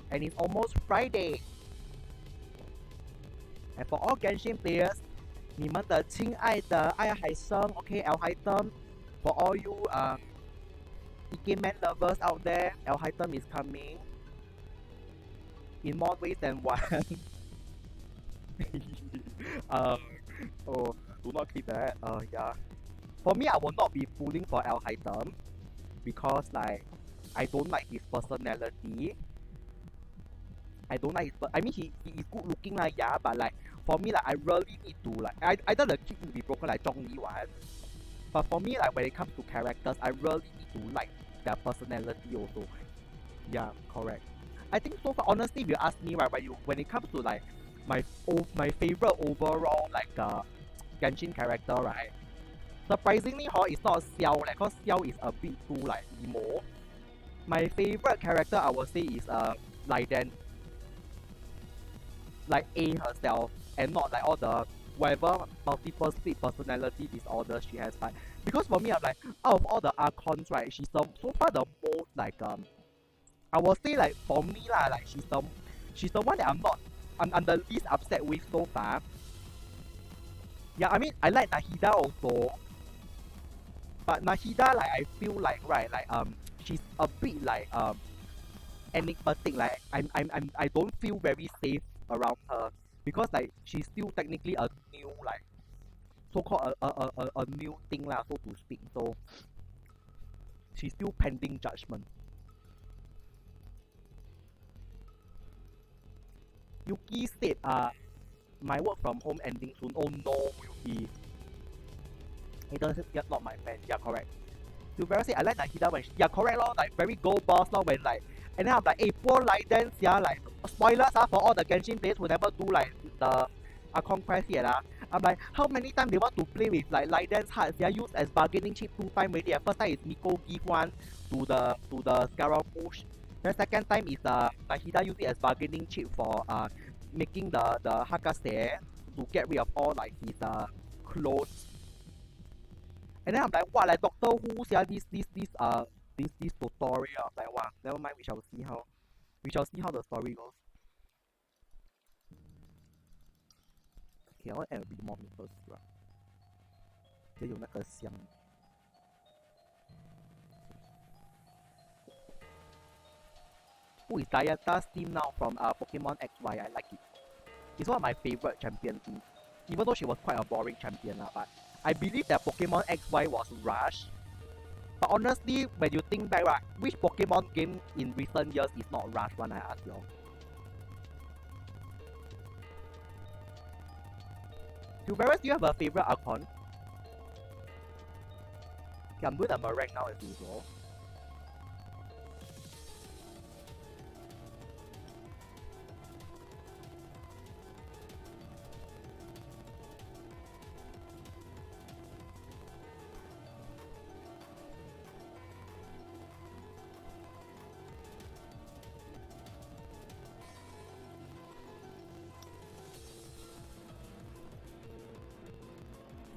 And it's almost Friday. And for all Genshin players, 你们的亲爱的爱海生 okay, El Hitam, for all you Ikemen lovers out there, El Hitam is coming in more ways than one. Oh, do not keep that. Yeah. For me, I will not be pulling for El Hitam because like I don't like his personality. I don't like his. I mean, he is good looking like yeah, but like for me, like I really need to like either the kid will be broken like Zhong Li one. But for me, like when it comes to characters, I really need to like their personality also. Yeah, correct. I think so far, honestly, if you ask me, right, when it comes to like my favorite overall like Genshin character, right? Surprisingly, it's not Xiao, like, cause Xiao is a bit too like emo. My favorite character, I would say, is Raiden, like A herself, and not like all the whatever multiple split personality disorders she has. But because for me, I'm like out of all the Archons, right, she's so far the most like I will say like for me lah, like she's the one that I'm the least upset with so far. Yeah, I mean I like Nahida also, but Nahida like I feel like right like she's a bit like enigmatic. Like I don't feel very safe around her because like she's still technically a new like so called a new thing lah, so to speak. So she's still pending judgment. Yuki said, my work from home ending soon. Oh no, Yuki. It doesn't get not my fan. Yeah, correct. Silvera said, I like Nahida when she, yeah, correct lor, like very go boss lor when like, and then I'm like, hey, poor Leiden, yeah, like, spoilers for all the Genshin players who never do like the conquest yet. I'm like, how many times they want to play with like Leiden's hearts? They are used as bargaining chip 2 times already. First time is Miko give one to the Scaramouche. Then second time is Nahida use it as bargaining chip for making the Hakase to get rid of all like his clothes. And then I'm like, what, like Doctor Who, yeah, this tutorial. I'm like, wow, never mind, we shall see how the story goes. Okay, I want to add a bit more meat first, right? 就有那个香。Who is Dieta's team now from Pokemon XY? I like it. It's one of my favorite champion teams. Even though she was quite a boring champion, but I believe that Pokemon XY was rushed. But honestly, when you think back, right, which Pokemon game in recent years is not rushed when I ask you? Silverus, do you have a favorite Archon? Okay, I'm doing a meringue now as usual.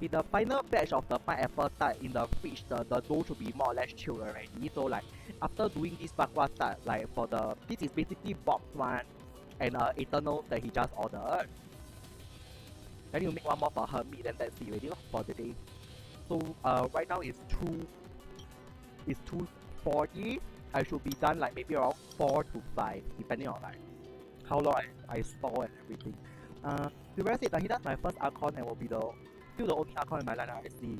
In the final batch of the pineapple tart in the fridge, the dough should be more or less chilled already. So like after doing this bakwa tart, like for this is basically box one and eternal that he just ordered. Then you make one more for her meat and that's it already for the day. So right now it's 2:40. I should be done like maybe around 4 to 5, depending on like how long I store and everything. Silvera said that he does my first Archon and will be still the only Archon in my lineup, I see.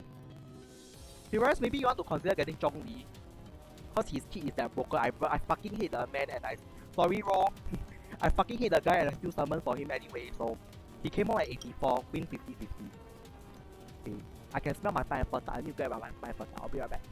Silveras, maybe you want to consider getting Zhongli. Cause his kid is that broker. I fucking hate the man and sorry Ro. I fucking hate the guy and I still summon for him anyway, so he came out at 84, win 50-50. Okay. I can smell my pineapple tart. I need to grab my pineapple tart. I'll be right back.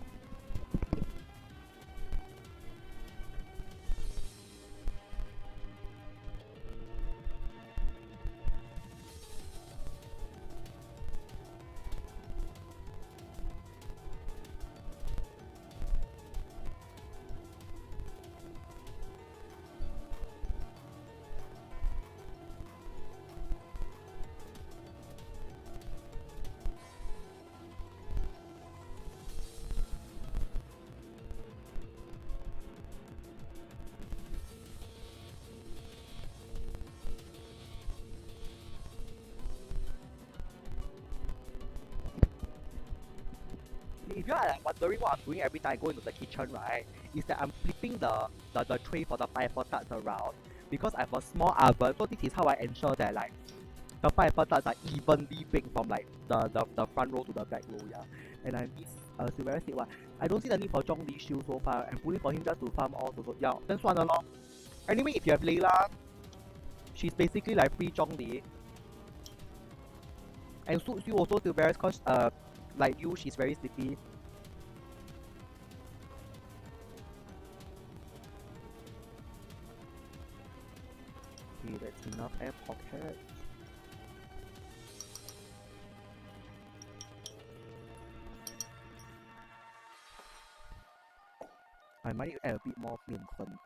If you are like wondering what I'm doing every time I go into the kitchen, right, is that I'm flipping the tray for the pineapple tarts around because I have a small oven. So this is how I ensure that like the pineapple tarts are evenly baked from like the front row to the back row, yeah. And I miss Silvera said what? I don't see the need for Zhongli shield so far. I'm pulling for him just to farm all so yeah, then 算了咯. Anyway, if you have Layla, she's basically like free Zhongli. And suits you also Silvera cause like you, she's very sleepy. Okay, that's enough air pockets. I might add a bit more mincen.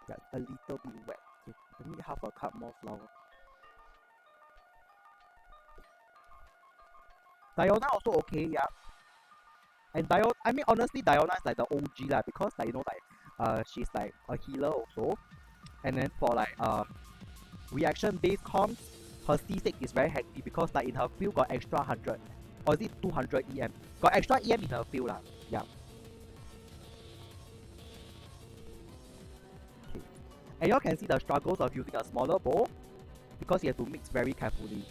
That's a little bit wet. Okay, I need half a cup more flour. Diona also okay, yeah. And I mean honestly Diona is like the OG lah because like you know like she's like a healer also. And then for like reaction based comms, her C6 is very handy because like in her field got extra 100 or is it 200 EM? Got extra EM in her field lah. Yeah. Okay. And y'all can see the struggles of using a smaller bowl because you have to mix very carefully.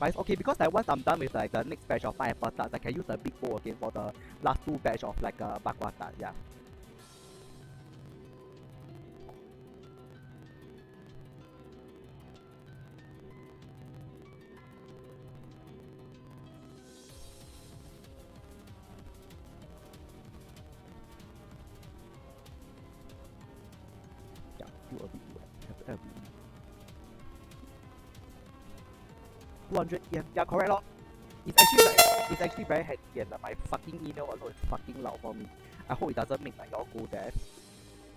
But it's okay because like once I'm done with like the next batch of pineapple tarts, I can use the big bowl again for the last 2 batch of like bakwa tart. Yeah. Yeah, still a bit wet. 200 yen. Yeah, correct lor. It's actually very handy and my fucking email alone is fucking loud for me. I hope it doesn't make like y'all go there.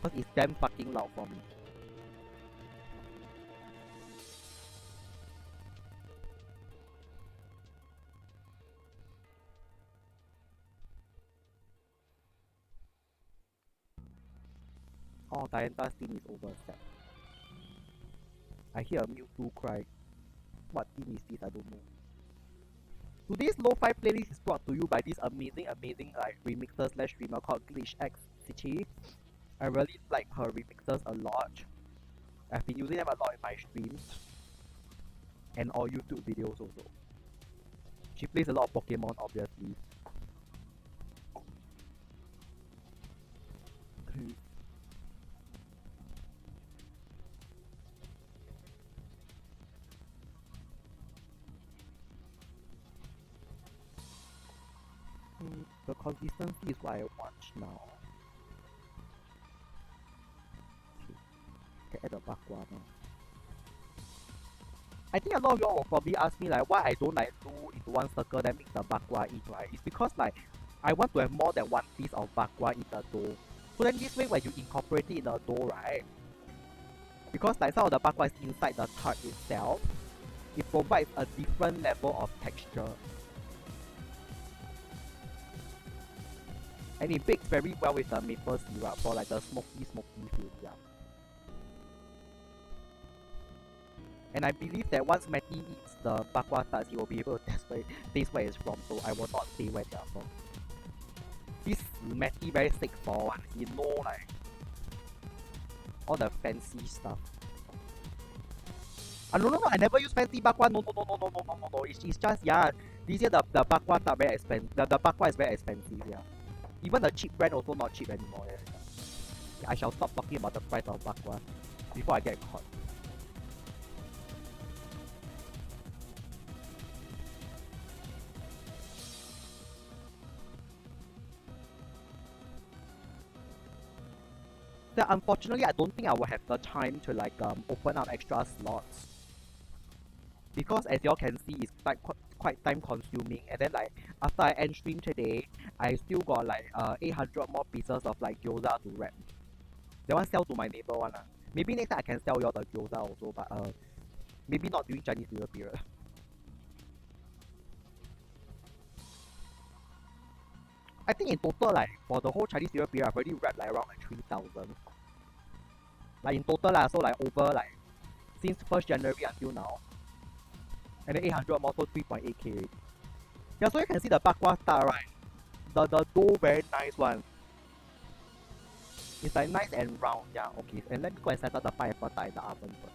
Because it's damn fucking loud for me. Oh, Dianta's team is overset. I hear a Mewtwo cry. What team is this? I don't know. Today's lo-fi playlist is brought to you by this amazing like remixer slash streamer called Glitch X Cichi. I really like her remixers a lot. I've been using them a lot in my streams and all YouTube videos also. She plays a lot of Pokemon obviously. The consistency is what I want now. Okay, add the bakwa now. I think a lot of y'all will probably ask me like why I don't like do into one circle then mix the bakwa in, right? It's because like I want to have more than one piece of bakwa in the dough. So then this way when you incorporate it in the dough, right? Because like some of the bakwa is inside the tart itself, it provides a different level of texture. And it bakes very well with the maple syrup for like the smoky feel, yeah. And I believe that once Matty eats the bakwa tarts, he will be able to taste where it's from, so I will not say where they are from. This Matty very sick for one, he know like all the fancy stuff. No, I never use fancy bakwa, no, it's just, yeah, this year the bakwa tart very expensive, the bakwa is very expensive, yeah. Even the cheap brand also not cheap anymore. Yeah. I shall stop talking about the price of bakwa before I get caught. So unfortunately, I don't think I will have the time to like open up extra slots. Because as y'all can see, it's like quite time consuming, and then like after I end stream today, I still got like 800 more pieces of like gyoza to wrap. That one sell to my neighbor one. Maybe next time I can sell y'all the gyoza also, but maybe not during Chinese New Year period. I think in total like for the whole Chinese New Year period, I've already wrapped like around like 3,000. Like in total lah, so like over like since 1st January until now. And then 800 more, so 3.8k. Yeah, so you can see the bakwa tart, right? The dough very nice one. It's like nice and round, yeah, okay. And let me go and set up the pineapple tart in the oven first.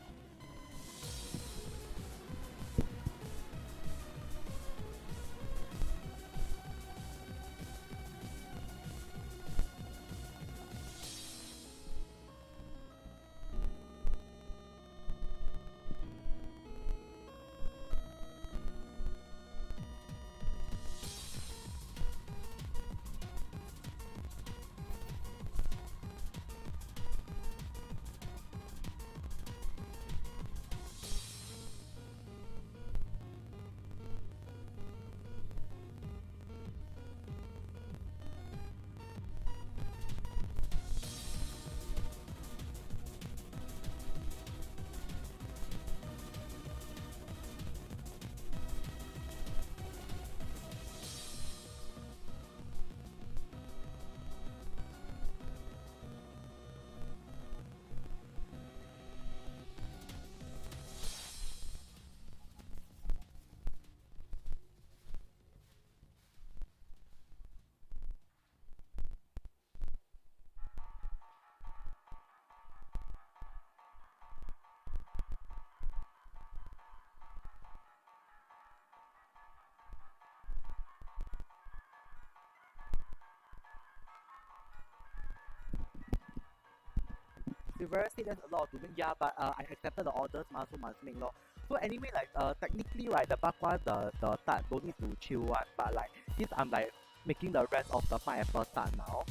Silver said there's a lot to make, yeah, but I accepted the orders, so must make lor. So anyway, like technically right, the bakwa, the tart don't need to chill one, but like since I'm like making the rest of the pineapple tart now,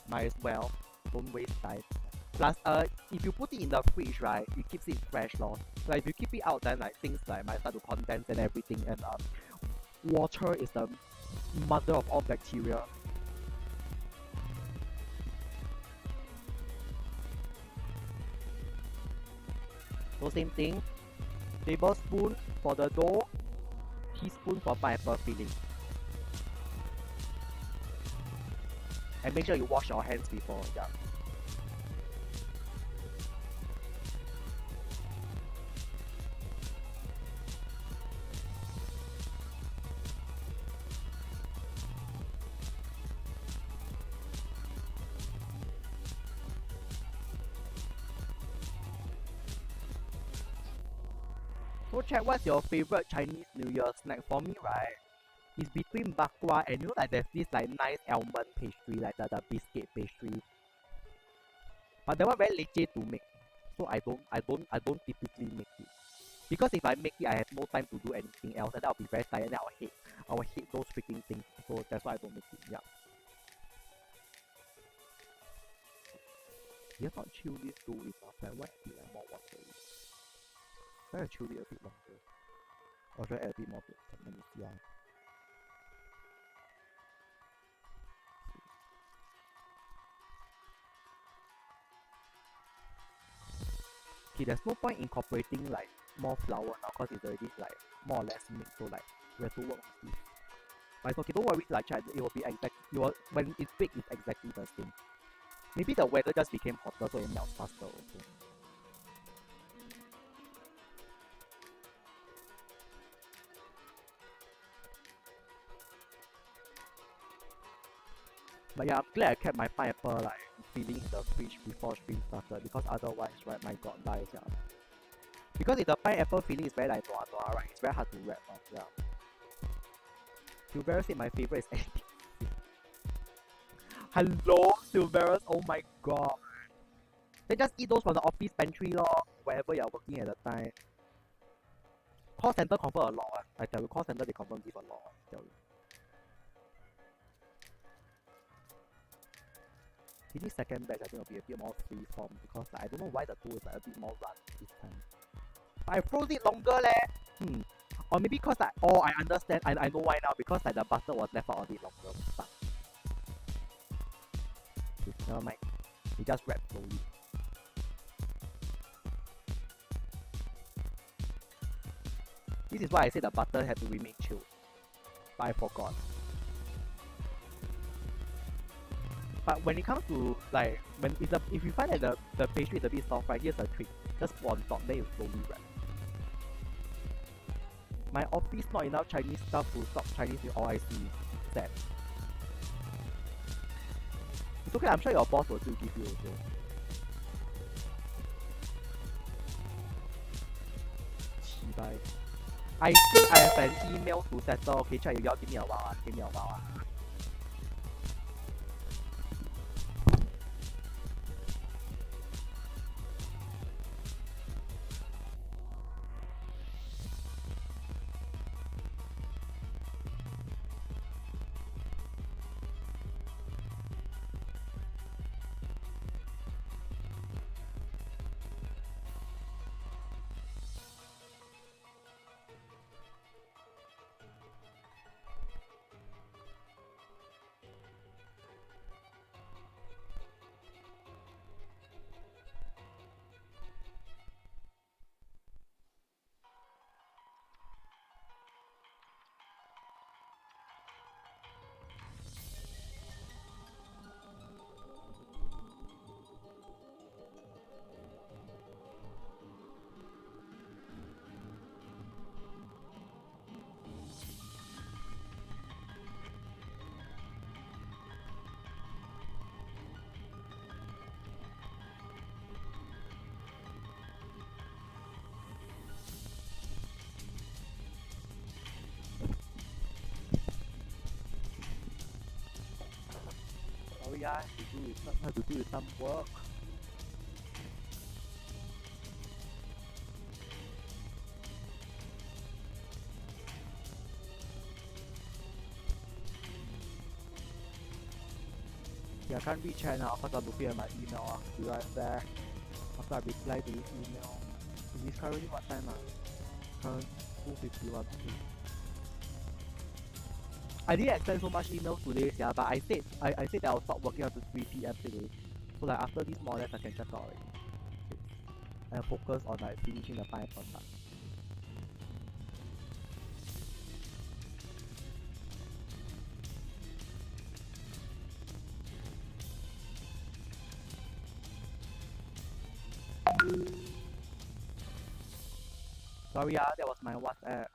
might as well, don't waste time. Plus, if you put it in the fridge, right, it keeps it fresh lor. Like if you keep it out, then like things like might start to condense and everything, and water is the mother of all bacteria. So same thing, tablespoon for the dough, teaspoon for pineapple filling. And make sure you wash your hands before, yeah. So check what's your favorite Chinese New Year snack. For me, right, it's between bakwa and you know like there's this like nice almond pastry, like the biscuit pastry. But that one very leceh to make. So I don't typically make it. Because if I make it, I have no time to do anything else, and I'll be very tired and I will hate those freaking things. So that's why I don't make it, yeah. You have not chilled this dough enough, like why add like more water? Try to chill it a bit longer. Or should I add a bit more? Let me see. Okay, there's no point incorporating like more flour now because it's already like more or less mixed, so like we have to work on this. But it's okay, don't worry, like Chad, it will be when it's baked it's exactly the same. Maybe the weather just became hotter so it melts faster also. But yeah, I'm glad I kept my pineapple like filling in the fridge before stream started because otherwise, right, my god dies, yeah. Because if the pineapple filling is very like noir, right, it's very hard to wrap up, yeah. Silverus said my favorite is anything. Hello, Silverus, oh my god. Then just eat those from the office pantry lor, wherever you're working at the time. Call center confirm a lot, I tell you, call center they confirm give a lot, I tell you. This second batch I think will be a bit more free form because like, I don't know why the dough is like a bit more run this time. But I froze it longer leh. Or maybe because like, oh I understand, I know why now, because like the butter was left out a bit longer. But okay, never mind. It just wrapped slowly. This is why I said the butter had to remain chilled. But I forgot. But when it comes to like if you find that the pastry is a bit soft, right, here's a trick. Just put on top, then you slowly wrap. My office not enough Chinese stuff to stop Chinese with all I see. Sad. It's okay, I'm sure your boss will still give you also. Bye. I think I have an email to settle. Okay, check you all give me a while. Give me a while. Yeah, have to do some work. Yeah, I can't reach chat now because I'm looking at my email. Be right there. After I reply to this email. It is currently what time? Current 2:51. I didn't extend so much emails today, yeah, but I said that I'll stop working until 3 p.m. today. So like after this more or less I can check out already. And focus on like finishing the Python part. Sorry, that was my WhatsApp.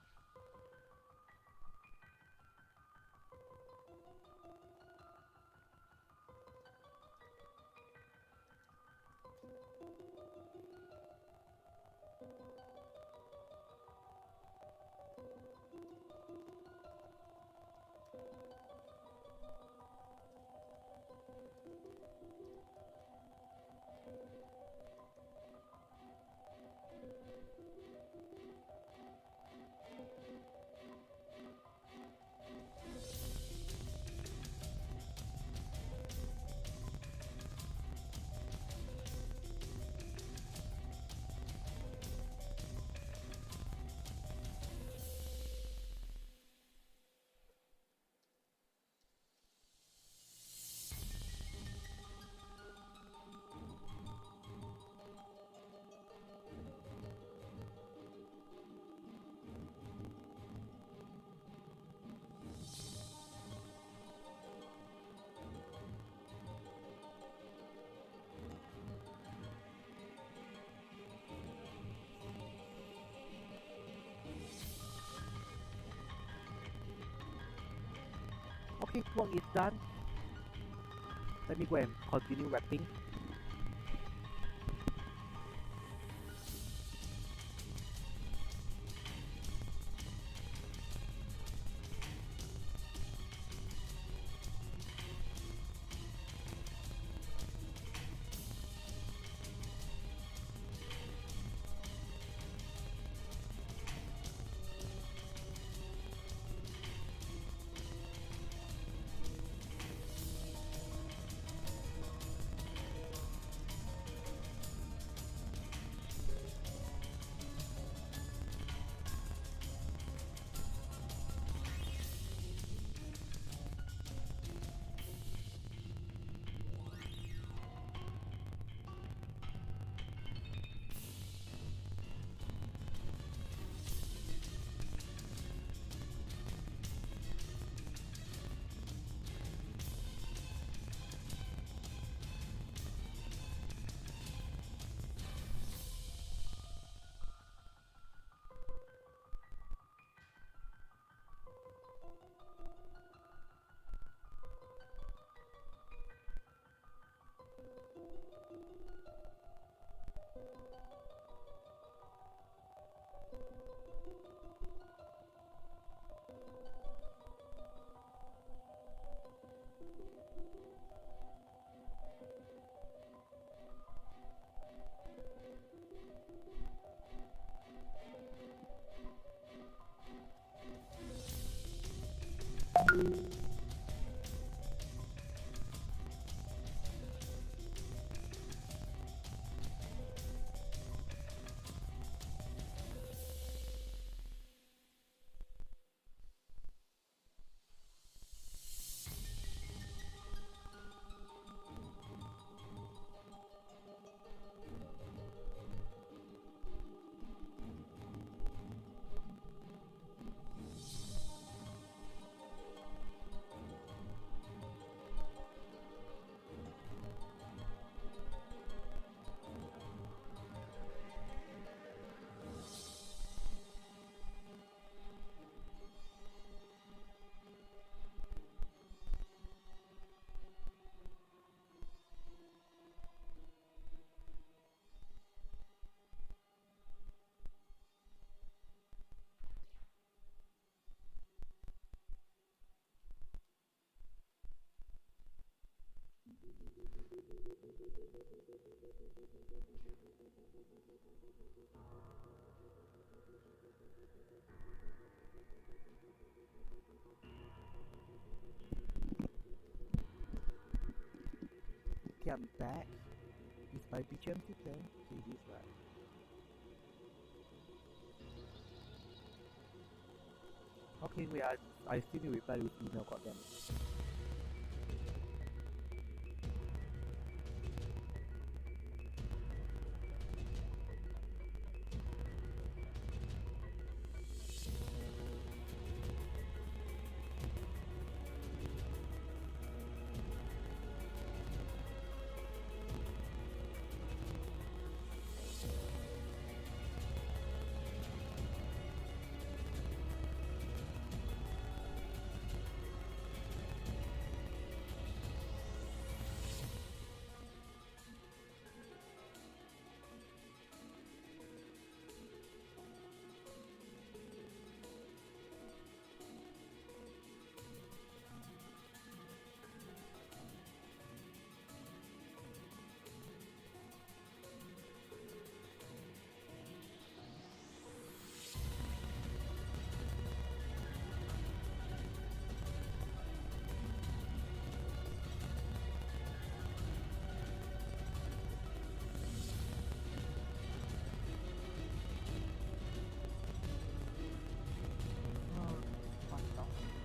Okay, work is done. Let me go and continue wrapping. Okay, I'm back. Is my BGM still there? It is, right? Okay, wait, I still need to reply with email, goddamn.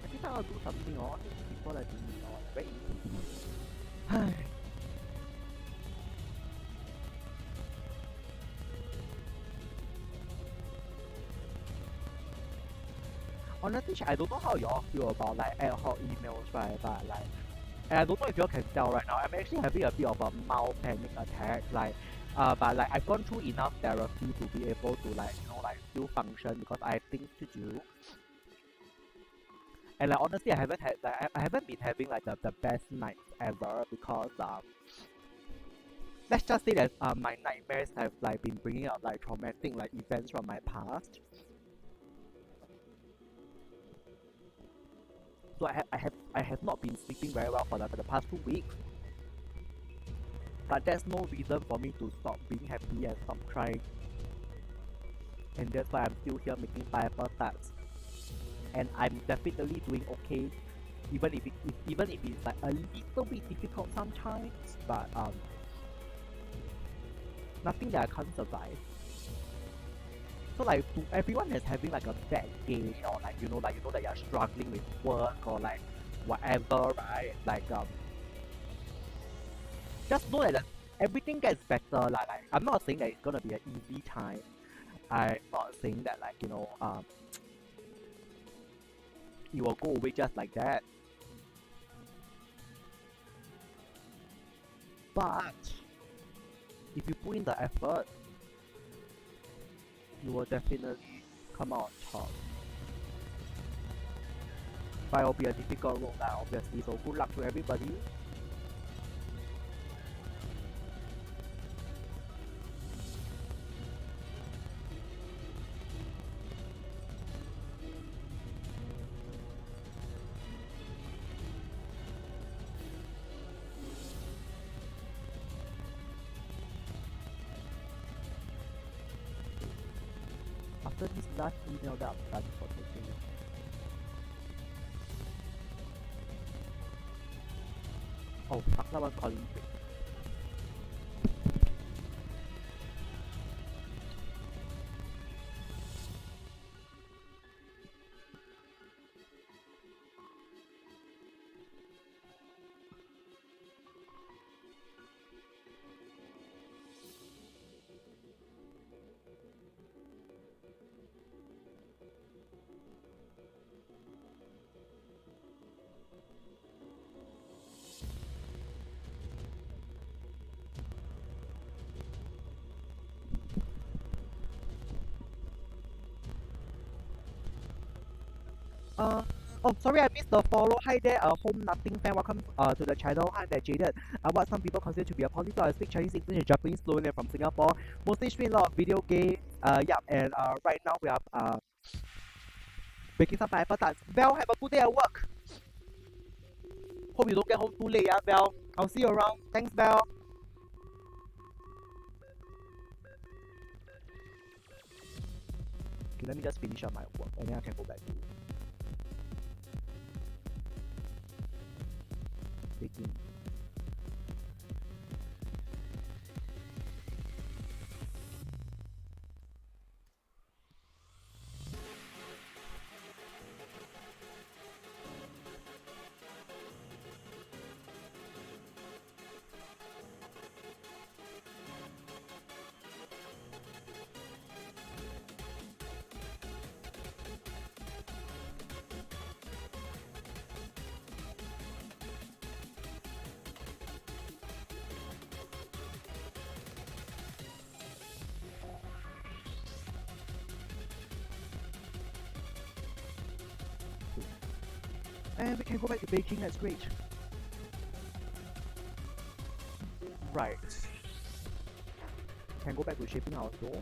I think I'll do something on before I do it on. Very easy. Honestly, I don't know how y'all feel about like ad hoc emails, right? But like, and I don't know if y'all can tell right now. I'm actually having a bit of a mild panic attack. Like, but like I've gone through enough therapy to be able to like like still function because I have things to do. And like honestly, I haven't had like I haven't been having like the best nights ever because let's just say that my nightmares have like been bringing up like traumatic like events from my past. So I have not been sleeping very well for the past 2 weeks. But that's no reason for me to stop being happy and stop crying. And that's why I'm still here making pineapple tarts. And I'm definitely doing okay, even if it's like a little bit difficult sometimes. But nothing that I can't survive. So like to everyone that's having like a bad day or like that you're struggling with work or like whatever, right? Like just know that everything gets better. Like I'm not saying that it's gonna be an easy time. I'm not saying that like it will go away just like that. But if you put in the effort, you will definitely come out on top. But it'll be a difficult road now, obviously, so good luck to everybody. After this last email that I'm done for today. Oh, fuck, someone's calling me. Oh, sorry, I missed the follow. Hi there, home nothing fan. Welcome to the channel. Hi there, Jaded. What some people consider to be a polyglot. I speak Chinese, English, and Japanese fluently from Singapore. Mostly stream a lot of video games. Yeah, and right now we are baking some pineapple tarts. Val, have a good day at work. Hope you don't get home too late, yeah, Val. I'll see you around. Thanks, Val. Okay, let me just finish up my work and then I can go back to baking. And we can go back to baking, that's great. Right. Can go back to shaping our dough.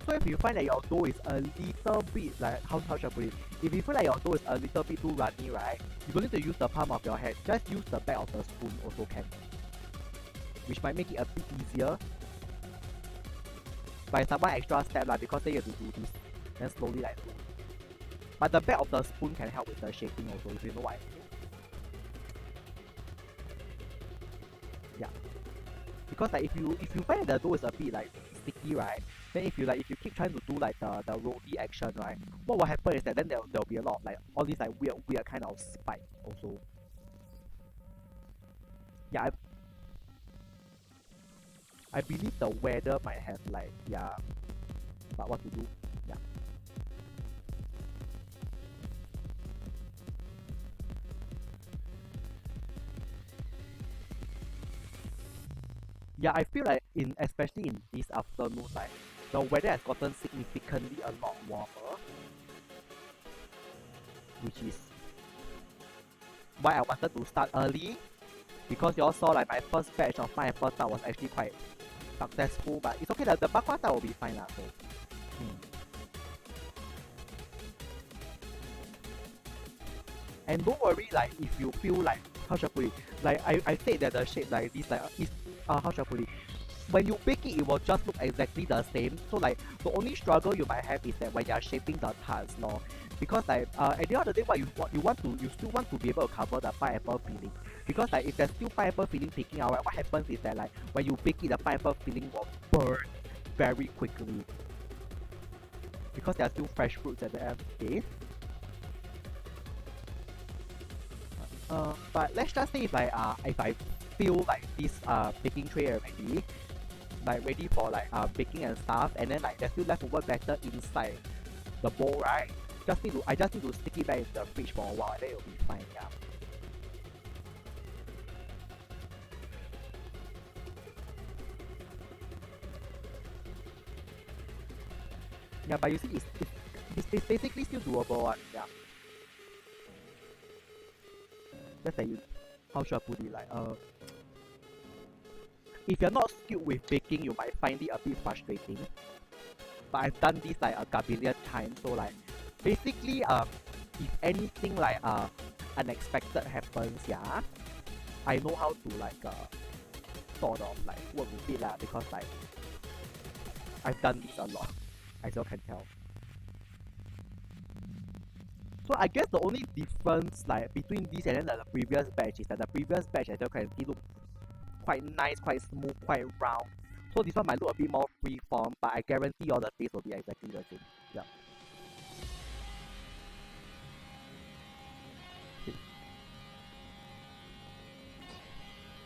So if you find that your dough is a little bit like, how should I put it? If you feel like your dough is a little bit too runny, right? You don't need to use the palm of your hand. Just use the back of the spoon also can. Which might make it a bit easier. But it's one extra step lah, because they have to do this. Then slowly like do. But the back of the spoon can help with the shaping also, if you know what I mean. Yeah. Because like if you find that the dough is a bit like sticky, right? Then if you keep trying to do like the rolly action, right? What will happen is that then there'll be a lot of like all these like weird kind of spike also. Yeah, I believe the weather might have like, yeah, but what to do? Yeah. Yeah, I feel like especially in this afternoon, like the weather has gotten significantly a lot warmer, which is why I wanted to start early, because you all saw like my first batch of pineapple tart was actually quite successful, but it's okay, the bak kwa tart will be fine lah. So. And don't worry, like if you feel like, how should I put it? Like I said that the shape like this, like is how should I put it? When you bake it, it will just look exactly the same. So like the only struggle you might have is that when you are shaping the tarts, no. Because like at the end of the day, what you still want to be able to cover the pineapple filling. Because like if there's still pineapple filling taking out, right, what happens is that like when you bake it, the pineapple filling will burn very quickly. Because there are still fresh fruits at the end of the day. But let's just say if like if I feel like this baking tray already, like ready for like baking and stuff, and then like there's still leftover batter inside the bowl, right? I just need to stick it back in the fridge for a while, and then it'll be fine. Yeah. Yeah, but you see, it's basically still doable one. Yeah. Just that you, how should I put it? Like if you're not skilled with baking, you might find it a bit frustrating. But I've done this like a gabillion times, so like basically if anything like unexpected happens, yeah, I know how to like sort of like work with it lah, because like I've done this a lot, as you can tell. So I guess the only difference like between this and then the previous batch is that the previous batch, as you can see, look quite nice, quite smooth, quite round. So this one might look a bit more freeform, but I guarantee all the taste will be exactly the same. Yeah.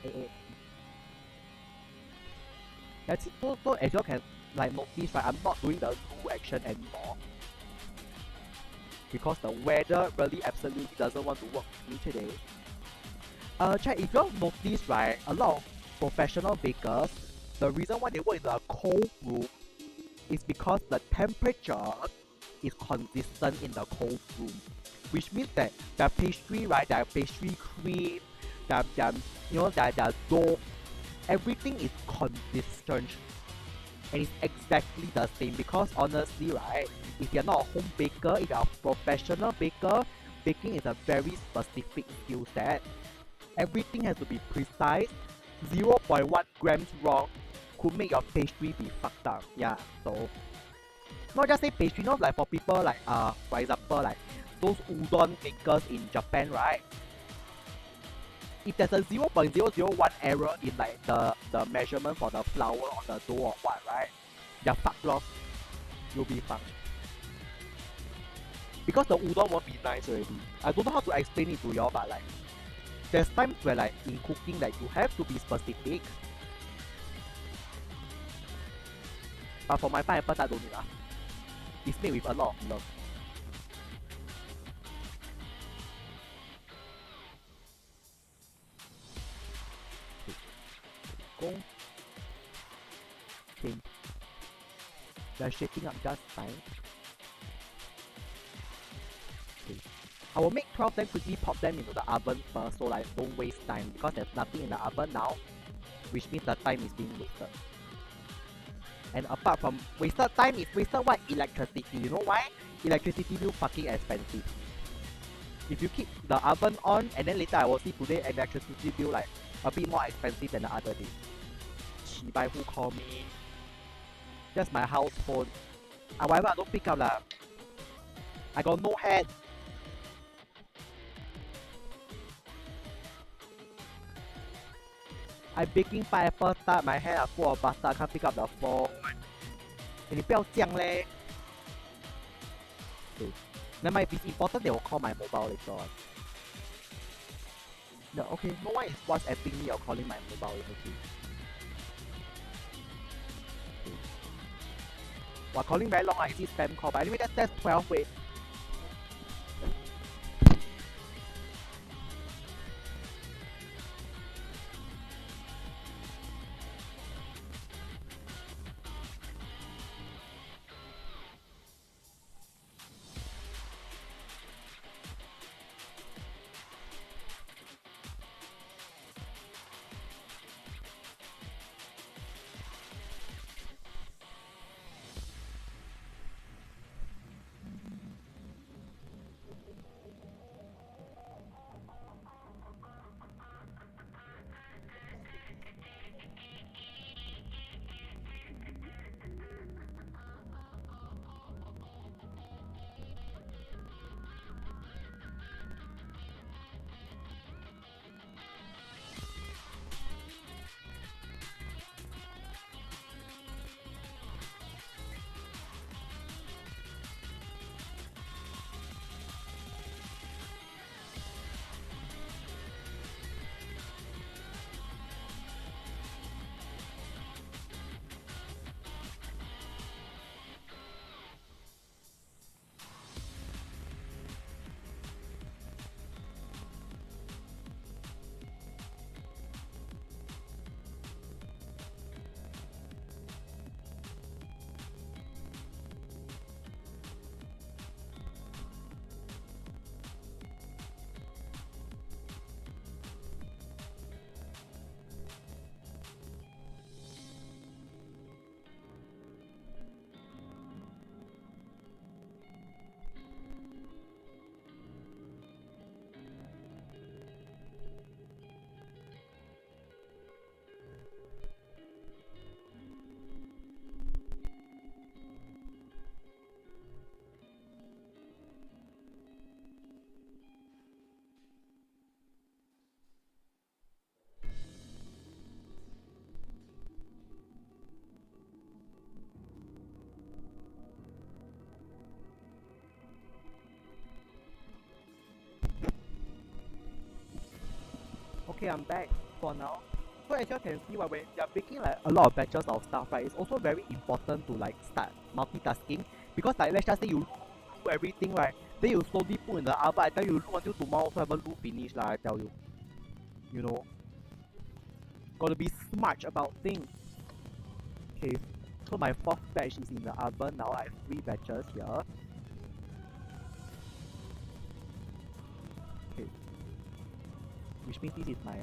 Okay. That's it. So as you can like notice, right, I'm not doing the glue action anymore, because the weather really absolutely doesn't want to work with me today. Chat, if you all notice, right, a lot of professional bakers, the reason why they work in a cold room is because the temperature is consistent in the cold room, which means that their pastry, right, their pastry cream, their dough, everything is consistent and it's exactly the same. Because honestly, right, if you're not a home baker, if you're a professional baker, baking is a very specific skill set. Everything has to be precise. 0.1 grams wrong could make your pastry be fucked up. Yeah, so not just say pastry, not like for people like for example like those udon makers in Japan, right? If there's a 0.001 error in like the measurement for the flour or the dough or what, right? You're fucked off. You'll be fucked. Because the udon won't be nice already. I don't know how to explain it to y'all, but like there's times where like in cooking like you have to be specific. But for my pineapple tart, don't need lah. It's made with a lot of love. Okay. Go. Okay. They're shaping up just fine. Okay. I will make 12 then quickly pop them into the oven first so like don't waste time because there's nothing in the oven now, which means the time is being wasted. And apart from wasted time, is wasted what? Electricity. You know why? Electricity bill fucking expensive. If you keep the oven on and then later I will see today electricity bill like a bit more expensive than the other day. Chibai, who call me? That's my house phone. Whatever, I don't pick up lah. I got no head. I baking pineapple tart, my hand are full of butter, I can't pick up the phone. 你不要这样嘞。Okay. Never mind, if it's important, they will call my mobile later on. No, okay, no one is WhatsApping me or calling my mobile. Okay. Wow, calling very long, I see spam call, but anyway, that's 12. Wait. Okay, I'm back for now. So as you can see, when you're baking like a lot of batches of stuff, right, it's also very important to like start multitasking because like let's just say you do everything right, then you slowly put in the oven. I tell you, do until tomorrow also haven't do finish lah. I tell you, you know, gotta be smart about things. Okay, so my fourth batch is in the oven now. I have 3 batches here. Okay, which means this is my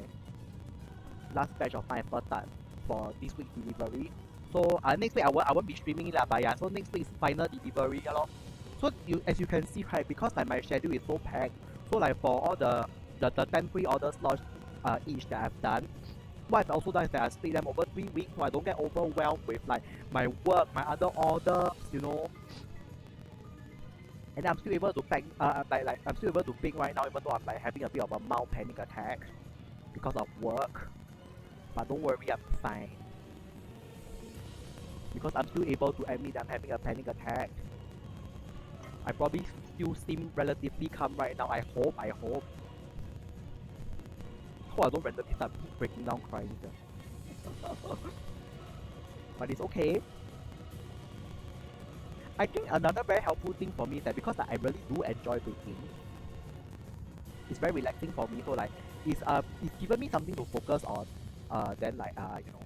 last batch of pineapple tart for this week's delivery. So next week I won't be streaming it lah, but yeah, so next week is final delivery lor. So as you can see right, because like my schedule is so packed, so like for all the 10 pre-order slots each that I've done, what I've also done is that I split them over 3 weeks so I don't get overwhelmed with like my work, my other orders, you know. And I'm still able to pack, like I'm still able to bake right now, even though I'm like having a bit of a mild panic attack because of work. But don't worry, I'm fine. Because I'm still able to admit I'm having a panic attack. I probably still seem relatively calm right now. I hope. Hope I don't randomly start breaking down crying. But it's okay. I think another very helpful thing for me is that because I really do enjoy baking, it's very relaxing for me. So like it's given me something to focus on. Then like you know,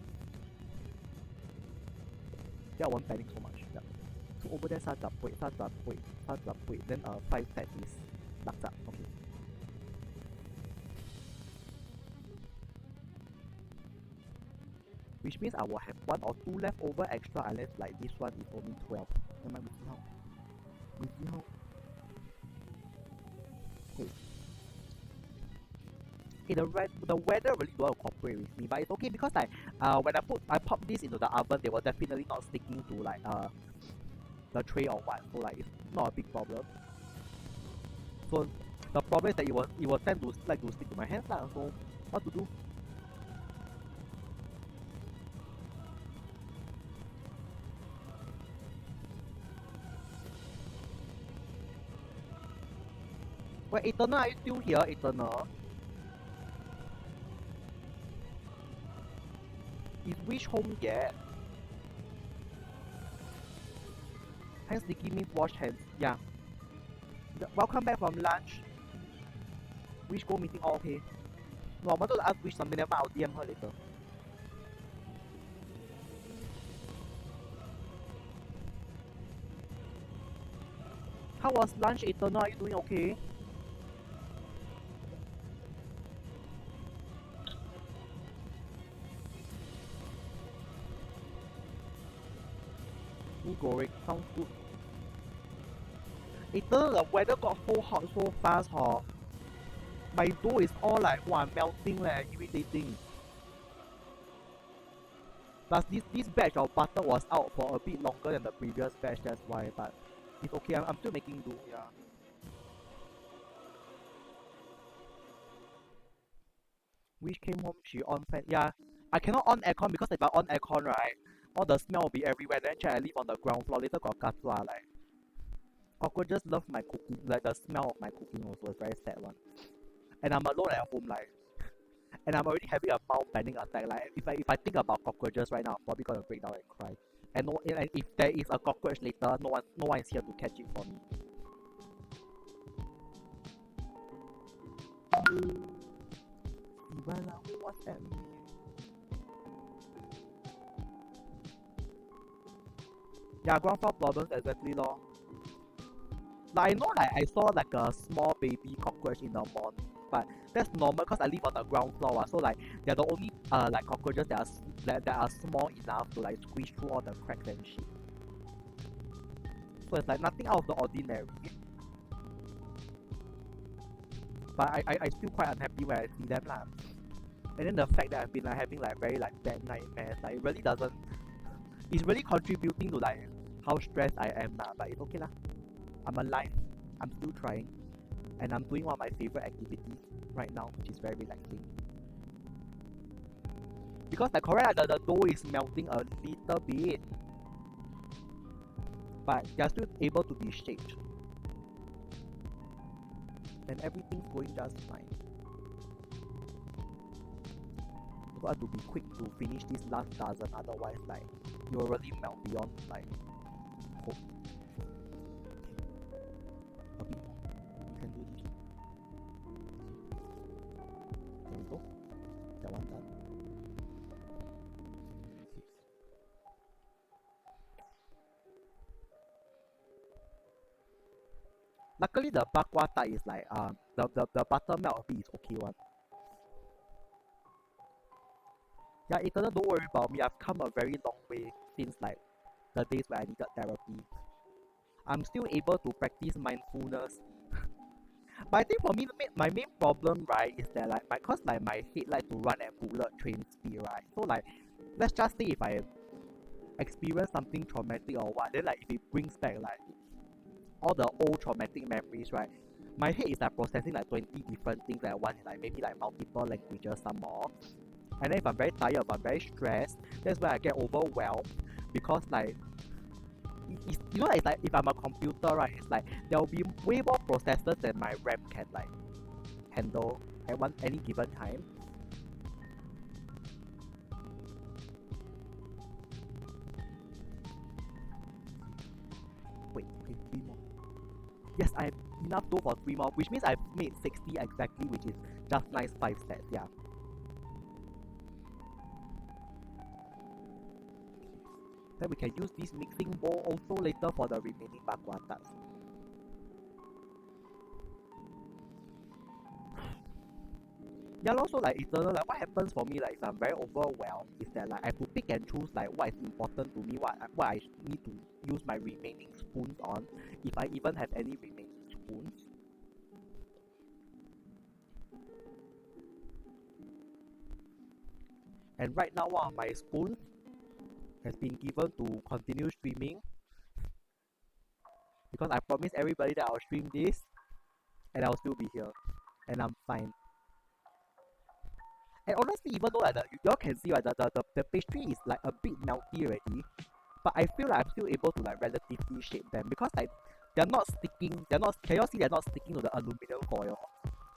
yeah, I won't panic so much. Yeah. So over there, 30 point, 30 point, 30 point. Then 5 sets is laksa. Okay. Which means I will have 1 or 2 left over extra unless like this one is only 12. Am I missing how? Missing how? Okay. Okay, the weather really don't want to cooperate with me, but it's okay because like when I pop this into the oven, they were definitely not sticking to like the tray or what, so like it's not a big problem. So the problem is that it was tend to like to stick to my hands lah. So what to do? Wait, Eternal, are you still here, Eternal? Is Wish home yet? Hands sticky means wash hands. Yeah. Welcome back from lunch. Wish go meeting. Oh, okay. No, I wanted to ask Wish something, but I'll DM her later. How was lunch, Eternal? Are you doing okay? Goreng, sounds good. Eternal, the weather got so hot so fast, huh? My dough is all like, wow, melting, like, irritating. Plus, this batch of butter was out for a bit longer than the previous batch, that's why, but it's okay, I'm still making do, yeah. Wish came home, she on fan, yeah. I cannot on aircon because if I on aircon, right, all the smell will be everywhere. Then I live on the ground floor, later got katwa, like. Cockroaches love my cooking, like the smell of my cooking also, it's very sad one. And I'm alone at home, like. And I'm already having a mild panic attack, like, if I think about cockroaches right now, I'm probably gonna break down and cry. And if there is a cockroach later, no one is here to catch it for me. Ivana, what's at me? Yeah, ground floor problems, exactly lor. Like I know, like I saw like a small baby cockroach in the morning, but that's normal because I live on the ground floor, so like they're the only like cockroaches that are small enough to like squeeze through all the cracks and shit. So it's like nothing out of the ordinary. But I still quite unhappy when I see them lah. And then the fact that I've been like having like very like bad nightmares, like it really doesn't. It's really contributing to like how stressed I am now. But it's okay lah. I'm alive. I'm still trying, and I'm doing one of my favorite activities right now, which is very relaxing. Because like correct, the dough is melting a little bit, but you're still able to be shaped, and everything's going just fine. So I have to be quick to finish this last dozen, otherwise like you will really melt beyond like hope. A bit more. You can do this. There we go. That one done. Luckily the bakwa type is like the buttermilk a bit is okay one. Yeah, Eternal, don't worry about me. I've come a very long way since like the days where I needed therapy. I'm still able to practice mindfulness. But I think for me, my main problem, right, is that like cause like my head like to run at bullet train speed, right? So like, let's just say if I experience something traumatic or what, then like if it brings back like all the old traumatic memories, right? My head is like processing like 20 different things at once, like maybe like multiple languages, some more. And then if I'm very tired, if I'm very stressed, that's where I get overwhelmed because like you know, it's like if I'm a computer, right, it's like there will be way more processors than my RAM can like handle at any given time. Wait, okay, 3 more. Yes, I have enough dough for 3 more, which means I've made 60 exactly, which is just nice 5 sets, yeah. Then we can use this mixing bowl also later for the remaining bakwa tarts. Yeah, also like eternal, like what happens for me, like if I'm very overwhelmed, is that like I have to pick and choose like what is important to me, what I need to use my remaining spoons on, if I even have any remaining spoons. And right now one of my spoons has been given to continue streaming, because I promised everybody that I'll stream this and I'll still be here and I'm fine. And honestly, even though like y'all can see, right, the pastry is like a bit melty already, but I feel like I'm still able to like relatively shape them, because like they're not sticking, can y'all see they're not sticking to the aluminum foil,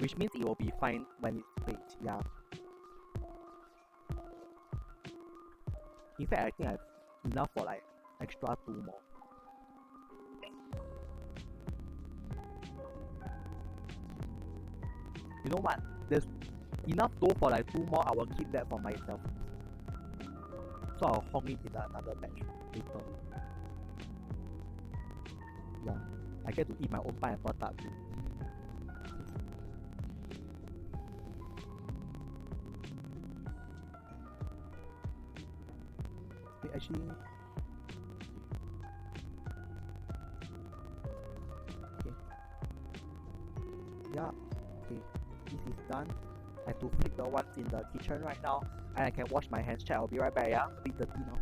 which means it will be fine when it's baked. Yeah. In fact, I think I have enough for like extra 2 more. You know what? There's enough dough for like 2 more. I will keep that for myself. So I'll hong it in another batch later. Yeah, I get to eat my own pineapple tart too. Wait, actually, okay. Yeah, okay. This is done. I have to flip the ones in the kitchen right now, and I can wash my hands. Check, I'll be right back. Yeah, a bit dirty now.